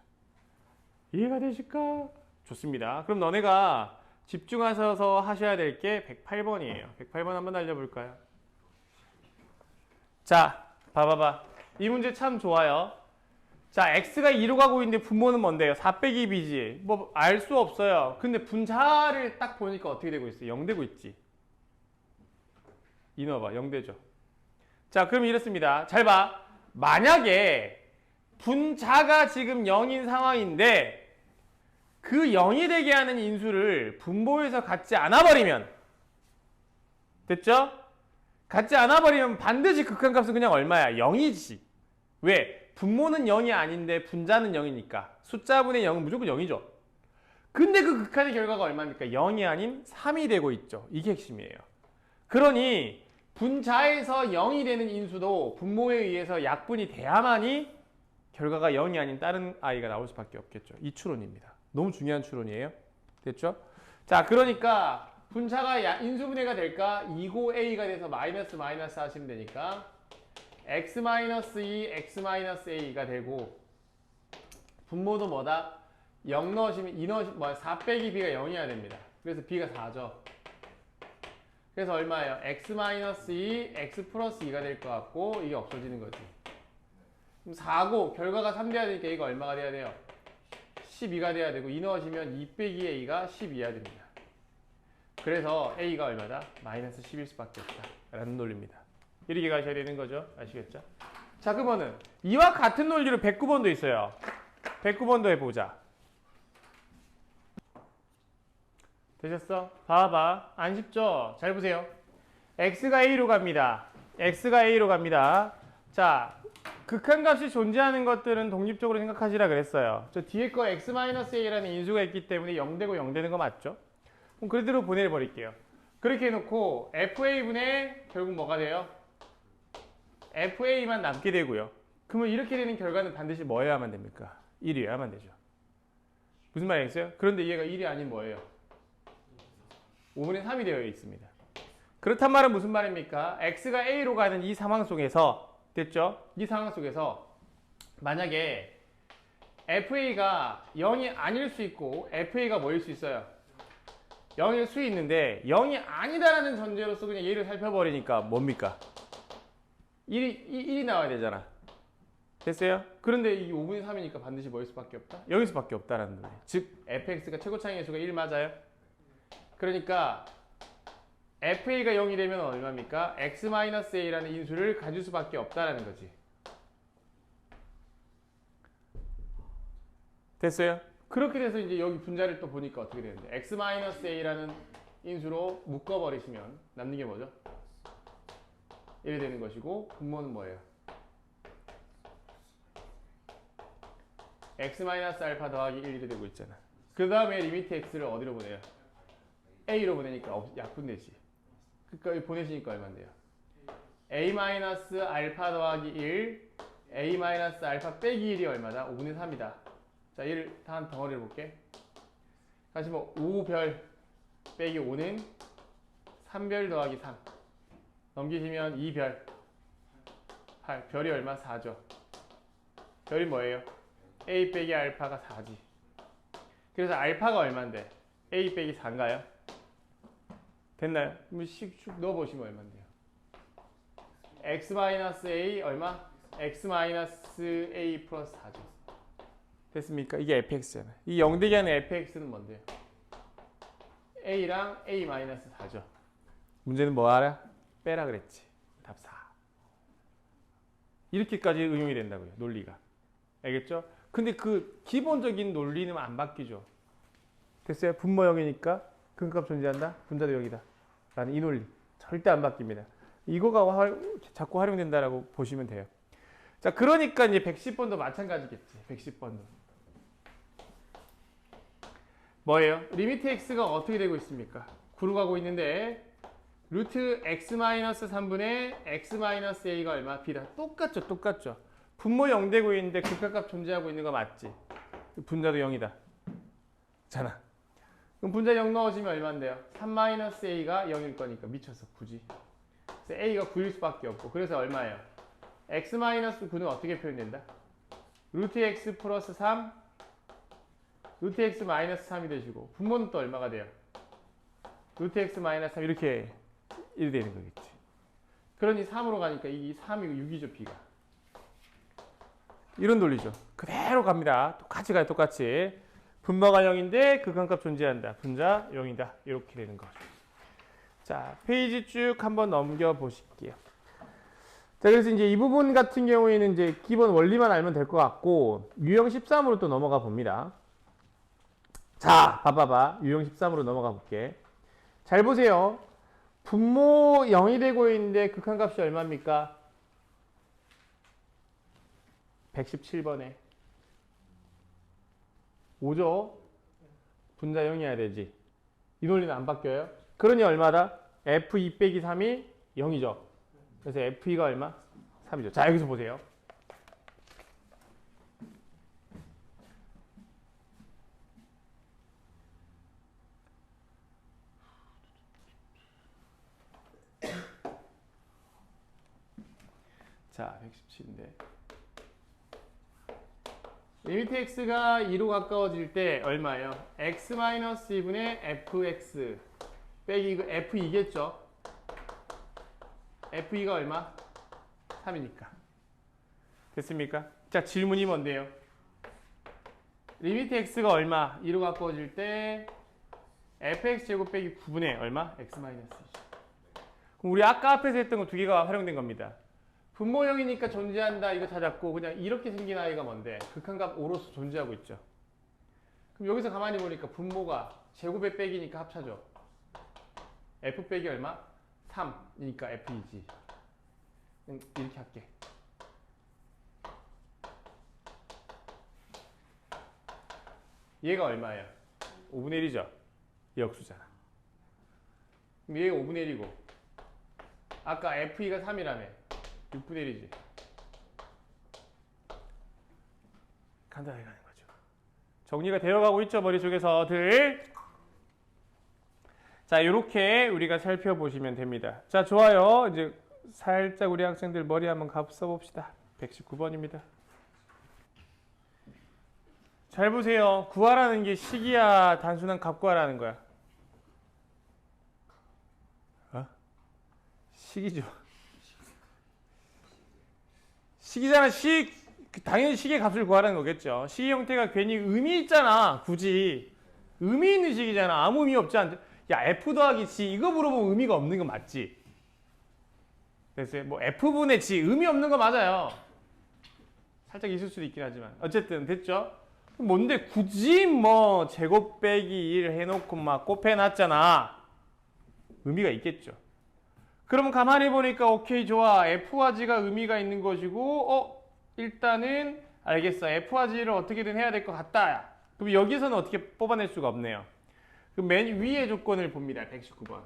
A: 이해가 되실까? 좋습니다. 그럼 너네가 집중하셔서 하셔야 될 게 108번이에요. 108번 한번 알려볼까요? 자, 봐봐봐. 이 문제 참 좋아요. 자, x가 2로 가고 있는데 분모는 뭔데요? 4 빼기 b지. 뭐 알 수 없어요. 근데 분자를 딱 보니까 어떻게 되고 있어요? 0 되고 있지. 이 넣어봐. 0 되죠. 자, 그럼 이렇습니다. 잘 봐. 만약에 분자가 지금 0인 상황인데 그 0이 되게 하는 인수를 분모에서 갖지 않아버리면, 됐죠? 갖지 않아버리면 반드시 극한값은 그냥 얼마야? 0이지. 왜? 분모는 0이 아닌데 분자는 0이니까 숫자분의 0은 무조건 0이죠. 근데 그 극한의 결과가 얼마입니까? 0이 아닌 3이 되고 있죠. 이게 핵심이에요. 그러니 분자에서 0이 되는 인수도 분모에 의해서 약분이 돼야만이 결과가 0이 아닌 다른 아이가 나올 수밖에 없겠죠. 이 추론입니다. 너무 중요한 추론이에요. 됐죠? 자, 그러니까 분자가 인수분해가 될까? 2고 a가 돼서 마이너스 하시면 되니까 x-2, x-a가 되고 분모도 뭐다? 0 넣으시면 2 넣으시면 4 빼기 b가 0이어야 됩니다. 그래서 b가 4죠. 그래서 얼마예요? x-2, x 플러스 2가 될 것 같고 이게 없어지는 거지. 그럼 4고 결과가 3 돼야 되니까 이거 얼마가 돼야 돼요? 12가 돼야 되고 2 넣으시면 2 빼기 a가 12여야 됩니다. 그래서 a가 얼마다? 마이너스 10일 수밖에 없다 라는 논리입니다. 이렇게 가셔야 되는 거죠. 아시겠죠? 자, 그러면은 이와 같은 논리로 109번도 있어요. 109번도 해보자. 되셨어? 봐봐. 안 쉽죠? 잘 보세요. x가 a로 갑니다. x가 a로 갑니다. 자, 극한값이 존재하는 것들은 독립적으로 생각하시라 그랬어요. 저 뒤에 거 x-a라는 인수가 있기 때문에 0 되고 0 되는 거 맞죠? 그럼 그대로 보내버릴게요. 그렇게 해놓고 fa분의 결국 뭐가 돼요? fa만 남게 되고요. 그러면 이렇게 되는 결과는 반드시 뭐여야만 됩니까? 1이어야만 되죠. 무슨 말이겠어요? 그런데 얘가 1이 아닌 뭐예요? 5분의 3이 되어 있습니다. 그렇단 말은 무슨 말입니까? x가 a로 가는 이 상황 속에서, 됐죠? 이 상황 속에서 만약에 fa가 0이 아닐 수 있고 fa가 뭐일 수 있어요? 0일 수 있는데 0이 아니다라는 전제로서 그냥 얘를 살펴버리니까 뭡니까? 1이 나와야 되잖아. 됐어요? 그런데 이게 5분의 3이니까 반드시 뭐일 수밖에 없다? 0일 수밖에 없다라는 거예요. 즉 fx가 최고차항의 수가 1 맞아요? 그러니까 fa가 0이 되면 얼마입니까? x-a라는 인수를 가질 수밖에 없다라는 거지. 됐어요? 그렇게 돼서 이제 여기 분자를 또 보니까 어떻게 되는데 x-a라는 인수로 묶어버리시면 남는 게 뭐죠? 1이 되는 것이고 분모는 뭐예요? x-알파 더하기 1이 되고 있잖아. 그 다음에 리미트 x를 어디로 보내요? a로 보내니까 약분되지. 그러니까 보내시니까 얼마인데요? a-알파 더하기 1 a-알파 빼기 1이 얼마다? 5분의 3이다. 자, 얘를 다 한 덩어리를 볼게. 다시 뭐 5별 빼기 5는 3별 더하기 3 넘기시면 2별 8 별이 얼마? 4죠. 별이 뭐예요? a 빼기 알파가 4지. 그래서 알파가 얼만데? a 빼기 4인가요? 됐나요? 그럼 슉 넣어보시면 얼만데요? x-a 얼마? x-a 플러스 4죠. 됐습니까? 이게 fx잖아요. 이 0대기 하는 fx는 뭔데요? a랑 a-4죠. 문제는 뭐 알아? 빼라 그랬지. 답 4. 이렇게까지 응용이 된다고요. 논리가. 알겠죠? 근데 그 기본적인 논리는 안 바뀌죠. 됐어요? 분모 0이니까 근값 존재한다? 분자도 0이다. 라는 이 논리. 절대 안 바뀝니다. 이거가 자꾸 활용된다라고 보시면 돼요. 자, 그러니까 이제 110번도 마찬가지겠지. 110번도. 뭐예요? 리미트 x가 어떻게 되고 있습니까? 9로 가고 있는데 루트 x-3분의 x-a가 얼마? b다. 똑같죠. 똑같죠. 분모 0 되고 있는데 극한값 존재하고 있는 거 맞지? 분자도 0이다. 잖아. 그럼 분자 0 넣어주면 얼마인데요? 3-a가 0일 거니까 미쳐서 굳이. 그래서 a가 9일 수밖에 없고. 그래서 얼마예요? x-9는 어떻게 표현된다? 루트 x 플러스 3 루트 x 마이너스 3이 되시고 분모는 또 얼마가 돼요? 루트 x 마이너스 3 이렇게 1이 되는 거겠지. 그러니 3으로 가니까 이 3이고 6이죠. b가. 이런 논리죠. 그대로 갑니다. 똑같이 가요. 똑같이. 분모가 0인데 극한값 존재한다. 분자 0이다. 이렇게 되는 거죠. 자, 페이지 쭉 한번 넘겨보실게요. 자, 그래서 이제 이 부분 같은 경우에는 이제 기본 원리만 알면 될 것 같고 유형 13으로 또 넘어가 봅니다. 자, 봐봐봐. 유형 13으로 넘어가 볼게. 잘 보세요. 분모 0이 되고 있는데 극한값이 얼마입니까? 117번에 5죠? 분자 0이어야 되지. 이 논리는 안 바뀌어요. 그러니 얼마다? f2 빼기 3이 0이죠. 그래서 f2가 얼마? 3이죠. 자, 여기서 보세요. 자, 117인데 리미트 x가 2로 가까워질 때 얼마예요? x-2분의 fx 빼기 이거 f2겠죠? f2가 얼마? 3이니까. 됐습니까? 자, 질문이 뭔데요? 리미트 x가 얼마? 2로 가까워질 때 fx제곱 빼기 9분의 얼마? x-2죠. 그럼 우리 아까 앞에서 했던 거 두 개가 활용된 겁니다. 분모형이니까 존재한다 이거 찾았고 그냥 이렇게 생긴 아이가 뭔데? 극한값 5로서 존재하고 있죠. 그럼 여기서 가만히 보니까 분모가 제곱의 빼기니까 합차죠. f 빼기 얼마? 3이니까 f이지. 이렇게 할게. 얘가 얼마예요? 5분의 1이죠. 역수잖아. 그럼 얘가 5분의 1이고 아까 f2가 3이라며 6분의 1이지. 간단하게 가는 거죠. 정리가 되어가고 있죠. 머릿속에서들. 자, 이렇게 우리가 살펴보시면 됩니다. 자, 좋아요. 이제 살짝 우리 학생들 머리 한번 써봅시다. 119번입니다. 잘 보세요. 구하라는 게 식이야? 단순한 값 구하라는 거야? 식이죠. 식이잖아. 당연히 식의 값을 구하라는 거겠죠. 식의 형태가 괜히 의미 있잖아. 굳이 의미 있는 식이잖아. 아무 의미 없지 않. 야, f 더하기 g 이거 물어보면 의미가 없는 거 맞지? 됐어요? 뭐 f분의 g 의미 없는 거 맞아요. 살짝 있을 수도 있긴 하지만 어쨌든 됐죠? 뭔데 굳이 뭐 제곱 빼기 1 해놓고 막 곱해놨잖아. 의미가 있겠죠. 그럼 가만히 보니까 오케이 좋아. F와 G가 의미가 있는 것이고 일단은 알겠어. F와 G를 어떻게든 해야 될 것 같다. 그럼 여기서는 어떻게 뽑아낼 수가 없네요. 그럼 맨 위의 조건을 봅니다. 119번.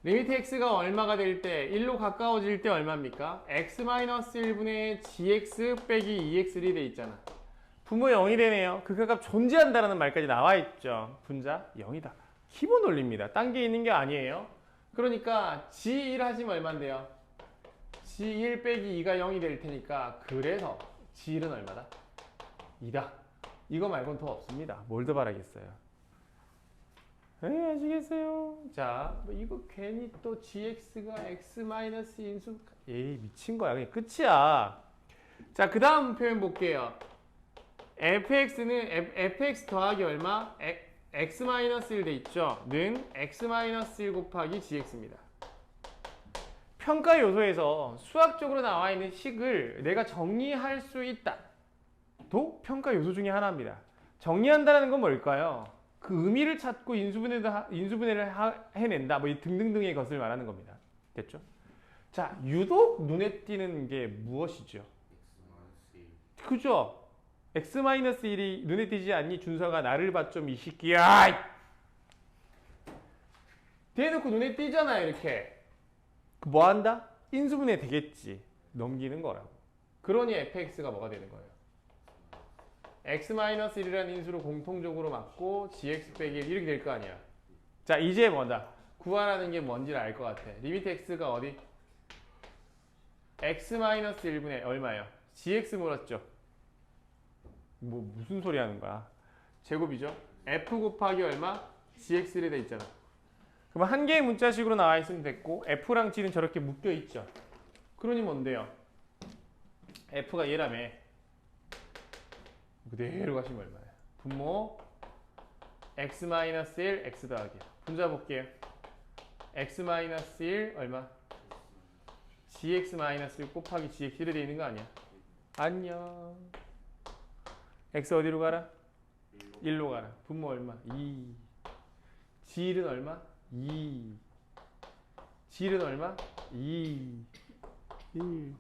A: 리미트 x가 얼마가 될 때 1로 가까워질 때 얼마입니까? x-1분의 gx 빼기 2x이 돼 있잖아. 분모 0이 되네요. 극한값 존재한다라는 말까지 나와 있죠. 분자 0이다. 기본 원리입니다. 딴 게 있는 게 아니에요. 그러니까 g1 하시면 얼마인데요? g1 빼기 2가 0이 될 테니까 그래서 g1은 얼마다? 2다. 이거 말고는 더 없습니다. 뭘 더 바라겠어요. 아시겠어요? 자, 이거 괜히 또 gx가 x-인수 에이 미친 거야. 그냥 끝이야. 자, 그 다음 표현 볼게요. fx 더하기 얼마? x-1 돼 있죠? 는 x-1 곱하기 gx입니다. 평가 요소에서 수학적으로 나와 있는 식을 내가 정리할 수 있다. 도 평가 요소 중에 하나입니다. 정리한다는 건 뭘까요? 그 의미를 찾고 인수분해를 해낸다. 뭐 등등등의 것을 말하는 겁니다. 됐죠? 자, 유독 눈에 띄는 게 무엇이죠? 그죠? x-1이 눈에 띄지 않니? 준서가 나를 봐 좀 이 새끼야. 대놓고 눈에 띄잖아요. 이렇게. 뭐 한다? 인수분해 되겠지. 넘기는 거라고. 그러니 fx가 뭐가 되는 거예요? x-1이라는 인수로 공통적으로 맞고 gx 빼기 1 이렇게 될 거 아니야. 자, 이제 뭐다? 구하라는 게 뭔지를 알 것 같아. 리미트 x가 어디? x-1분의 얼마예요? gx 물었죠? 뭐 무슨 소리 하는 거야? 제곱이죠? f 곱하기 얼마? gx를 돼 있잖아. 그럼 한 개의 문자식으로 나와 있으면 됐고 f랑 g는 저렇게 묶여 있죠. 그러니 뭔데요? f가 얘라며. 그대로 가시면 얼마예요? 분모 x-1 x 더하기 분자 볼게요. x-1 얼마? gx-1 곱하기 gx 이래 돼 있는 거 아니야? 안녕. x 어디로 가라? 1로 가라. 분모 얼마? 2. g는 얼마? 2. g는 얼마? 2. 1.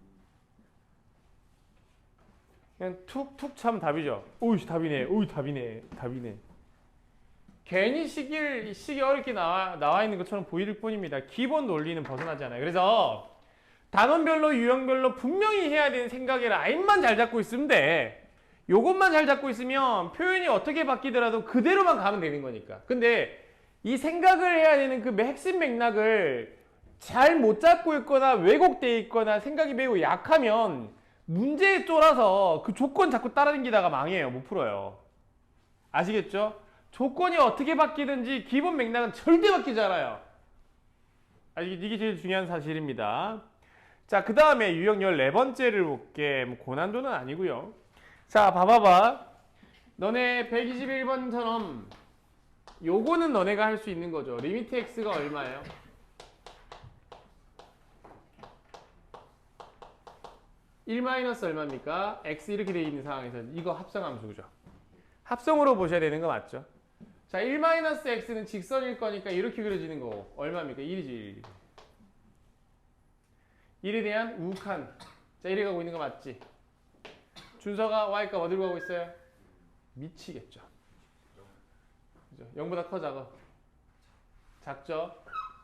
A: 그냥 툭툭 차면 답이죠. 오이 답이네. 오이 답이네. 답이네. 괜히 식이 어렵게 나와 있는 것처럼 보일 뿐입니다. 기본 논리는 벗어나지 않아요. 그래서 단원별로 유형별로 분명히 해야 되는 생각의 라인만 잘 잡고 있으면 돼. 요것만 잘 잡고 있으면 표현이 어떻게 바뀌더라도 그대로만 가면 되는 거니까. 근데 이 생각을 해야 되는 그 핵심 맥락을 잘 못 잡고 있거나 왜곡되어 있거나 생각이 매우 약하면 문제에 쫄아서 그 조건 자꾸 따라다니다가 망해요. 못 풀어요. 아시겠죠? 조건이 어떻게 바뀌든지 기본 맥락은 절대 바뀌지 않아요. 이게 제일 중요한 사실입니다. 자, 그 다음에 유형 14번째를 볼게. 뭐 고난도는 아니고요. 자, 봐봐봐. 너네 121번처럼 요거는 너네가 할 수 있는 거죠. 리미트 x가 얼마예요? 1 마이너스 얼마입니까? x 이렇게 되어 있는 상황에서 이거 합성함수죠. 합성으로 보셔야 되는 거 맞죠? 자, 1 마이너스 x는 직선일 거니까 이렇게 그려지는 거고 얼마입니까? 1이지. 1에 대한 우칸. 자, 이래 가고 있는 거 맞지? 준서가 y값 어디로 가고 있어요? 미치겠죠. 그죠? 0보다 커 작아? 작죠?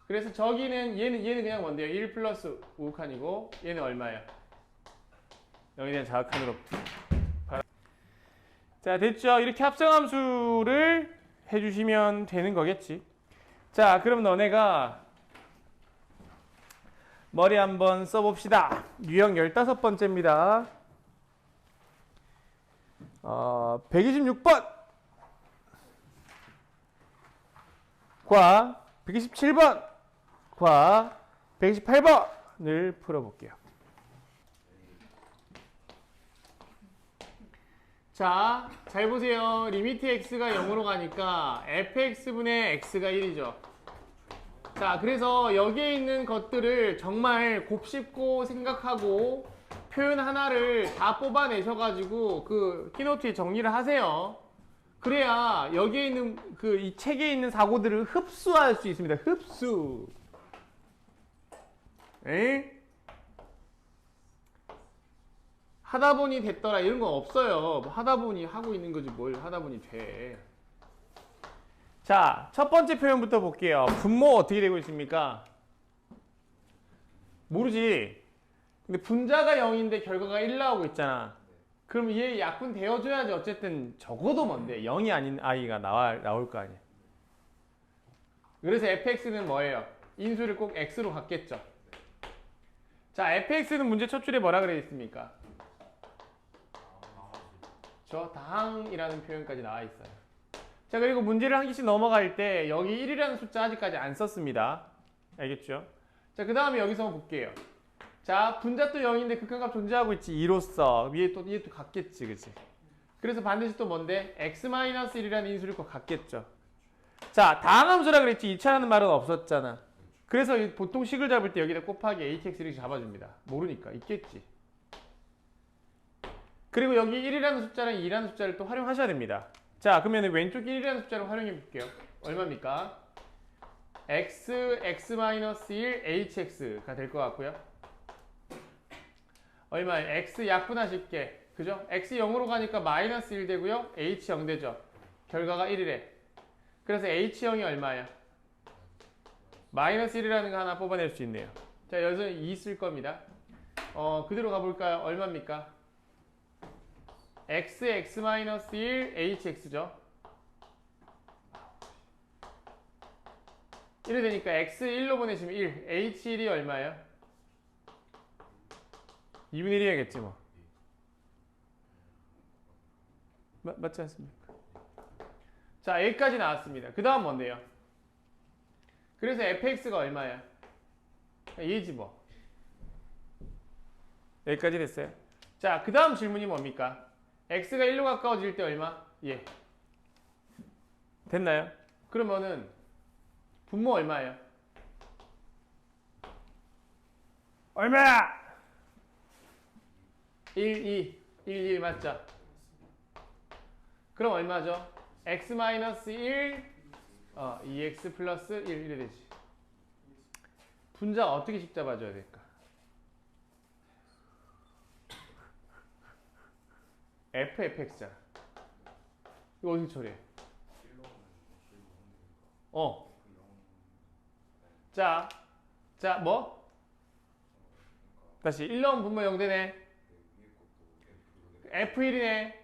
A: 그래서 저기는 얘는 그냥 뭔데요? 1 플러스 우칸이고 얘는 얼마예요? 0에 대한 자각칸으로. 자, 됐죠? 이렇게 합성함수를 해주시면 되는 거겠지. 자, 그럼 너네가 머리 한번 써봅시다. 유형 15번째입니다. 126번 과 127번 과 128번을 풀어볼게요. 자, 잘 보세요. 리미트 x가 0으로 가니까 fx분의 x가 1이죠. 자, 그래서 여기에 있는 것들을 정말 곱씹고 생각하고 표현 하나를 다 뽑아내셔가지고 그 키노트에 정리를 하세요. 그래야 여기에 있는 그 이 책에 있는 사고들을 흡수할 수 있습니다. 흡수. 에? 하다 보니 됐더라 이런 거 없어요. 뭐 하다 보니 하고 있는 거지 뭘 하다 보니 돼. 자, 첫 번째 표현부터 볼게요. 분모 어떻게 되고 있습니까? 모르지. 근데 분자가 0인데 결과가 1 나오고 있잖아. 그럼 얘 약분 되어줘야지. 어쨌든 적어도 뭔데 0이 아닌 i가 나올 거 아니야. 그래서 fx는 뭐예요? 인수를 꼭 x로 갖겠죠. 자, fx는 문제 첫 줄에 뭐라 그래 있습니까? 저 당이라는 표현까지 나와 있어요. 자, 그리고 문제를 한 개씩 넘어갈 때 여기 1이라는 숫자 아직까지 안 썼습니다. 알겠죠? 자, 그 다음에 여기서 한번 볼게요. 자, 분자 또 0인데 극한값 존재하고 있지. 2로서 위에 또 같겠지, 그치? 그래서 반드시 또 뭔데? x-1이라는 인수를 꼭 갖겠죠. 자, 다항함수라 그랬지. 2차라는 말은 없었잖아. 그래서 보통 식을 잡을 때 여기다 곱하기 hx를 잡아줍니다. 모르니까 있겠지. 그리고 여기 1이라는 숫자랑 2라는 숫자를 또 활용하셔야 됩니다. 자, 그러면 왼쪽 1이라는 숫자를 활용해 볼게요. 얼마입니까? x, x-1, hx가 될 것 같고요. 얼마예요? x 약분하실게. 그죠? x 0으로 가니까 마이너스 1 되고요. h 0 되죠. 결과가 1이래. 그래서 h 0이 얼마야? 마이너스 1이라는 거 하나 뽑아낼 수 있네요. 자, 여기서 2 쓸 겁니다. 그대로 가볼까요? 얼마입니까? x, x-1, hx죠. 이래 되니까 x 1로 보내시면 1, h1이 얼마예요? 2분의 1이야겠지 뭐. 맞지 않습니까? 자, 여기까지 나왔습니다. 그 다음 뭔데요? 그래서 fx가 얼마야? 얘지 뭐. 여기까지 됐어요. 자, 그 다음 질문이 뭡니까? x가 1로 가까워질 때 얼마? 예. 됐나요? 그러면은 분모 얼마예요? 얼마야? 1, 2, 1, 1 맞죠? 그럼 얼마죠? x-1, 2x 플러스 1 이래 되지. 분자 어떻게 식 잡아줘야 될까? fx잖아. 이거 어떻게 처리해? 자, 뭐? 다시 1 넣으면 분모 0 되네. F1이네.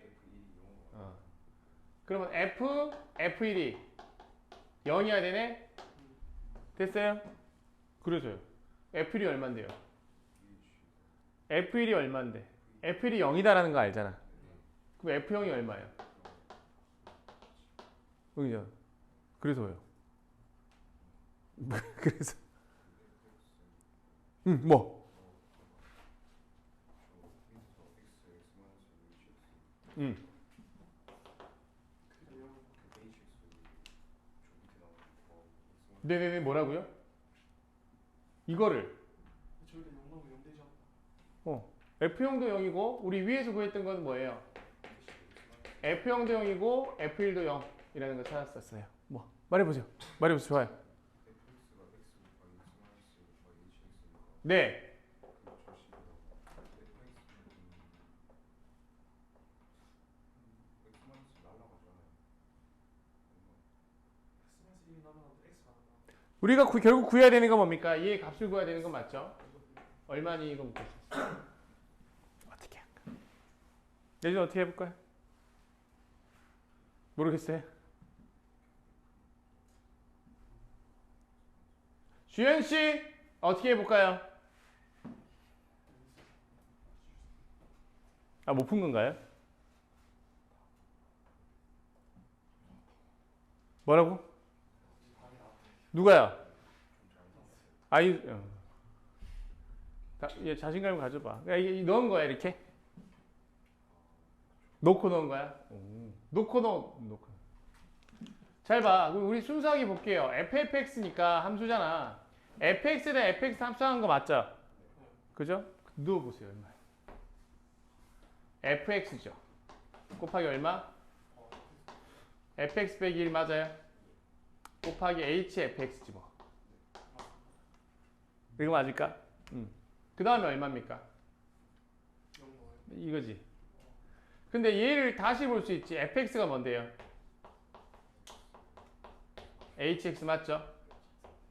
A: 그러면 F1이 0이어야 되네. 됐어요? 그래서요. F1이 얼만데요? F1이 얼만데? F1이 0이다라는 거 알잖아. 그럼 F0이 얼마예요? 0이죠. 그래서 왜요? 그래서 뭐? 네네네 뭐라고요? 이거를 F형도 0이고 우리 위에서 구했던 건 뭐예요? F형도 0이고 F1도 0이라는 거 찾았었어요. 뭐 말해보세요. 말해보세요. 좋아요. 네. 우리가 결국 구해야 되는 건 뭡니까? 얘의 값을 구해야 되는 건 맞죠? 얼마니 이거 묻고 있었어. 어떻게 할까? 예전 어떻게 해볼까요? 모르겠어요. 주현씨 어떻게 해볼까요? 못 푼 건가요? 뭐라고? 누가요? 얘 자신감을 가져봐. 넣은 거야 이렇게? 놓고 넣은 거야? 놓고. 잘 봐. 우리 순수하게 볼게요. ffx니까 함수잖아. fx에 fx 함수하는 거 맞죠? 그죠? 누워보세요. 얼마? fx죠. 곱하기 얼마? fx 빼기 1 맞아요? 곱하기 hfx지 뭐. 이거 맞을까? 그 다음에 얼마입니까? 이거지. 근데 얘를 다시 볼 수 있지. fx가 뭔데요? hx 맞죠?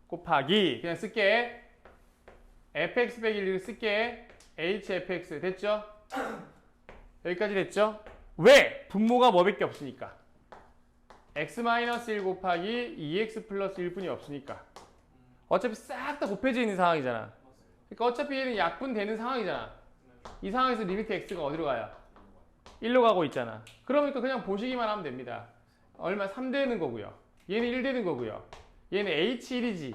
A: 곱하기 그냥 쓸게. fx 빼기 1 쓸게. hfx 됐죠? 여기까지 됐죠? 왜? 분모가 뭐밖에 없으니까. x-1 곱하기 2x 플러스 1분이 없으니까. 어차피 싹 다 곱해져 있는 상황이잖아. 그러니까 어차피 얘는 약분되는 상황이잖아. 이 상황에서 리미트 x가 어디로 가요? 1로 가고 있잖아. 그러니까 그냥 보시기만 하면 됩니다. 얼마? 3 되는 거고요. 얘는 1 되는 거고요. 얘는 h1이지.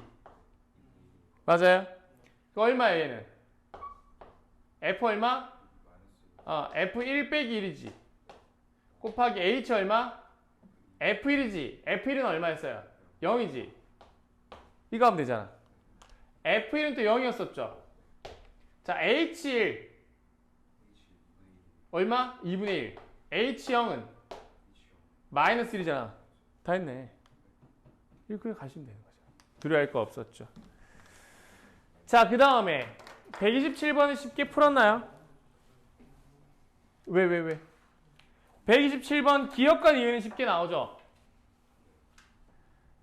A: 맞아요? 그 얼마야 얘는? f 얼마? f1 빼기 1이지. 곱하기 h 얼마? f1이지. f1은 얼마였어요? 0이지. 이거 하면 되잖아. f1은 또 0이었었죠. 자, h1 얼마? 2분의 1. h0은 마이너스 1이잖아. 다 했네. 이거 그냥 가시면 되는 거죠. 두려워할 거 없었죠. 자, 그 다음에 127번은 쉽게 풀었나요? 왜? 127번 기억과 이유는 쉽게 나오죠.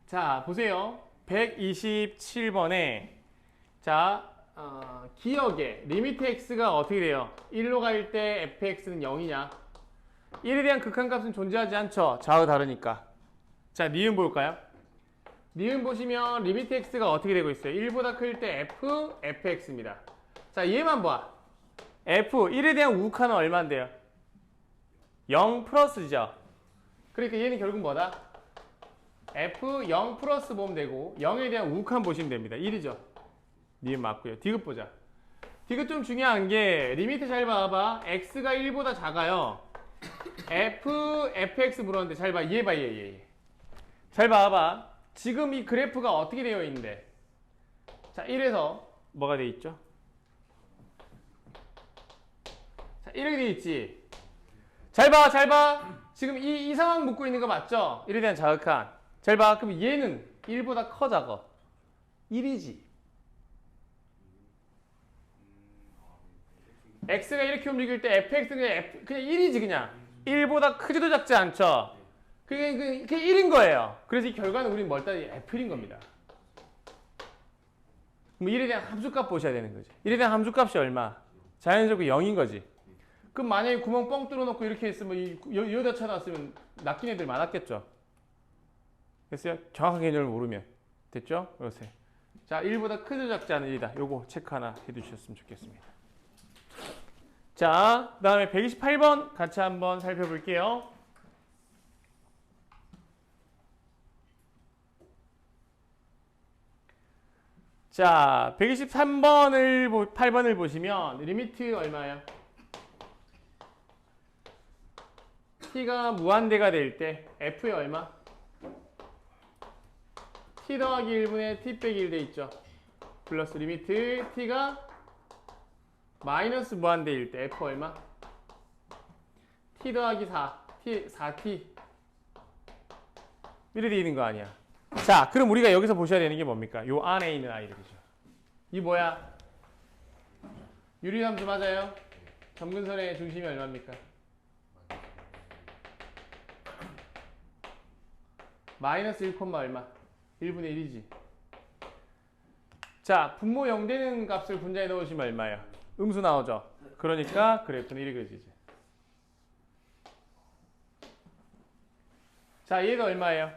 A: 자, 보세요. 127번에 자, 기억에 리미트 x가 어떻게 돼요? 1로 갈 때 fx는 0이냐? 1에 대한 극한값은 존재하지 않죠. 좌우 다르니까. 자, 니은 볼까요? 니은 보시면 리미트 x가 어떻게 되고 있어요? 1보다 클 때 fx입니다. 자, 얘만 봐. f 1에 대한 우극한은 얼마인데요? 0 플러스죠. 그러니까 얘는 결국 뭐다? f 0 플러스 보면 되고 0에 대한 우극한 보시면 됩니다. 1이죠. 니은 맞고요. 디귿 보자. 디귿 좀 중요한 게 리미트 잘 봐봐. x가 1보다 작아요. fx 물었는데 잘 봐. 얘 봐. 얘. 잘 봐봐. 지금 이 그래프가 어떻게 되어 있는데 자 1에서 뭐가 되어 있죠? 자 이렇게 되어 있지. 잘 봐. 지금 이 상황 묻고 있는 거 맞죠? 1에 대한 자극한. 잘 봐. 그럼 얘는 1보다 커 작아? 1이지. x가 이렇게 움직일 때 fx는 그냥 1이지 그냥. 1보다 크지도 작지 않죠? 그게 1인 거예요. 그래서 이 결과는 우리는 뭘 따지? f인 겁니다. 그럼 1에 대한 함수값 보셔야 되는 거지. 1에 대한 함수값이 얼마? 자연적으로 0인 거지. 그럼 만약에 구멍 뻥 뚫어놓고 이렇게 했으면 여기다 쳐놨으면 낚인 애들 많았겠죠. 됐어요? 정확한 개념을 모르면. 됐죠? 그러세요. 자, 1보다 크죠 작지 않은 1이다. 요거 체크 하나 해두셨으면 좋겠습니다. 자, 그 다음에 128번 같이 한번 살펴볼게요. 자, 8번을 보시면 리미트 얼마야? t가 무한대가 될 때 f의 얼마? t 더하기 1분의 t 빼기 1 돼 있죠. 플러스 리미트 t가 마이너스 무한대일 때 f 얼마? t 더하기 4t 이렇게 돼 있는 거 아니야. 자, 그럼 우리가 여기서 보셔야 되는 게 뭡니까? 요 안에 있는 아이들이죠. 이 뭐야? 유리함수 맞아요? 점근선의 중심이 얼마입니까? 마이너스 1, 얼마? 1분의 1이지. 자, 분모 0 되는 값을 분자에 넣으시면 얼마예요? 음수 나오죠? 그러니까 그래프는 이렇게 그려지지. 자, 얘가 얼마예요?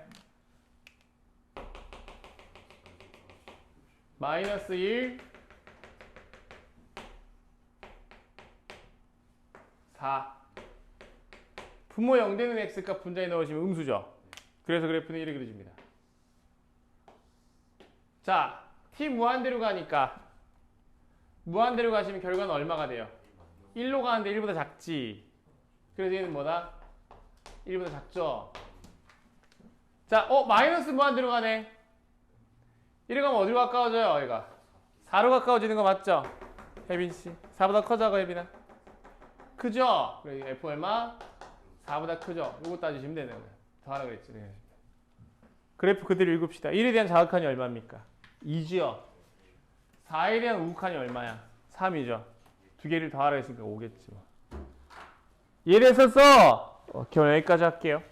A: 마이너스 1, 4. 분모 0 되는 x값 분자에 넣으시면 음수죠. 그래서 그래프는 이렇게 그려집니다. 자, t 무한대로 가니까 무한대로 가시면 결과는 얼마가 돼요? 1로 가는데 1보다 작지. 그래서 얘는 뭐다? 1보다 작죠. 자, 마이너스 무한대로 가네. 이래 가면 어디로 가까워져요? 얘가 4로 가까워지는 거 맞죠? 혜빈씨 4보다 커 작아 혜빈아? 크죠? 그래서 f 얼마? 4보다 크죠? 이거 따지시면 되는 거예요. 더하라 그랬지. 네. 그래프 그대로 읽읍시다. 1에 대한 자극한이 얼마입니까? 2지요. 4에 대한 우극한이 얼마야? 3이죠. 두 개를 더하라 했으니까 5겠지. 뭐. 이해됐었어? 오케이, 오늘 여기까지 할게요.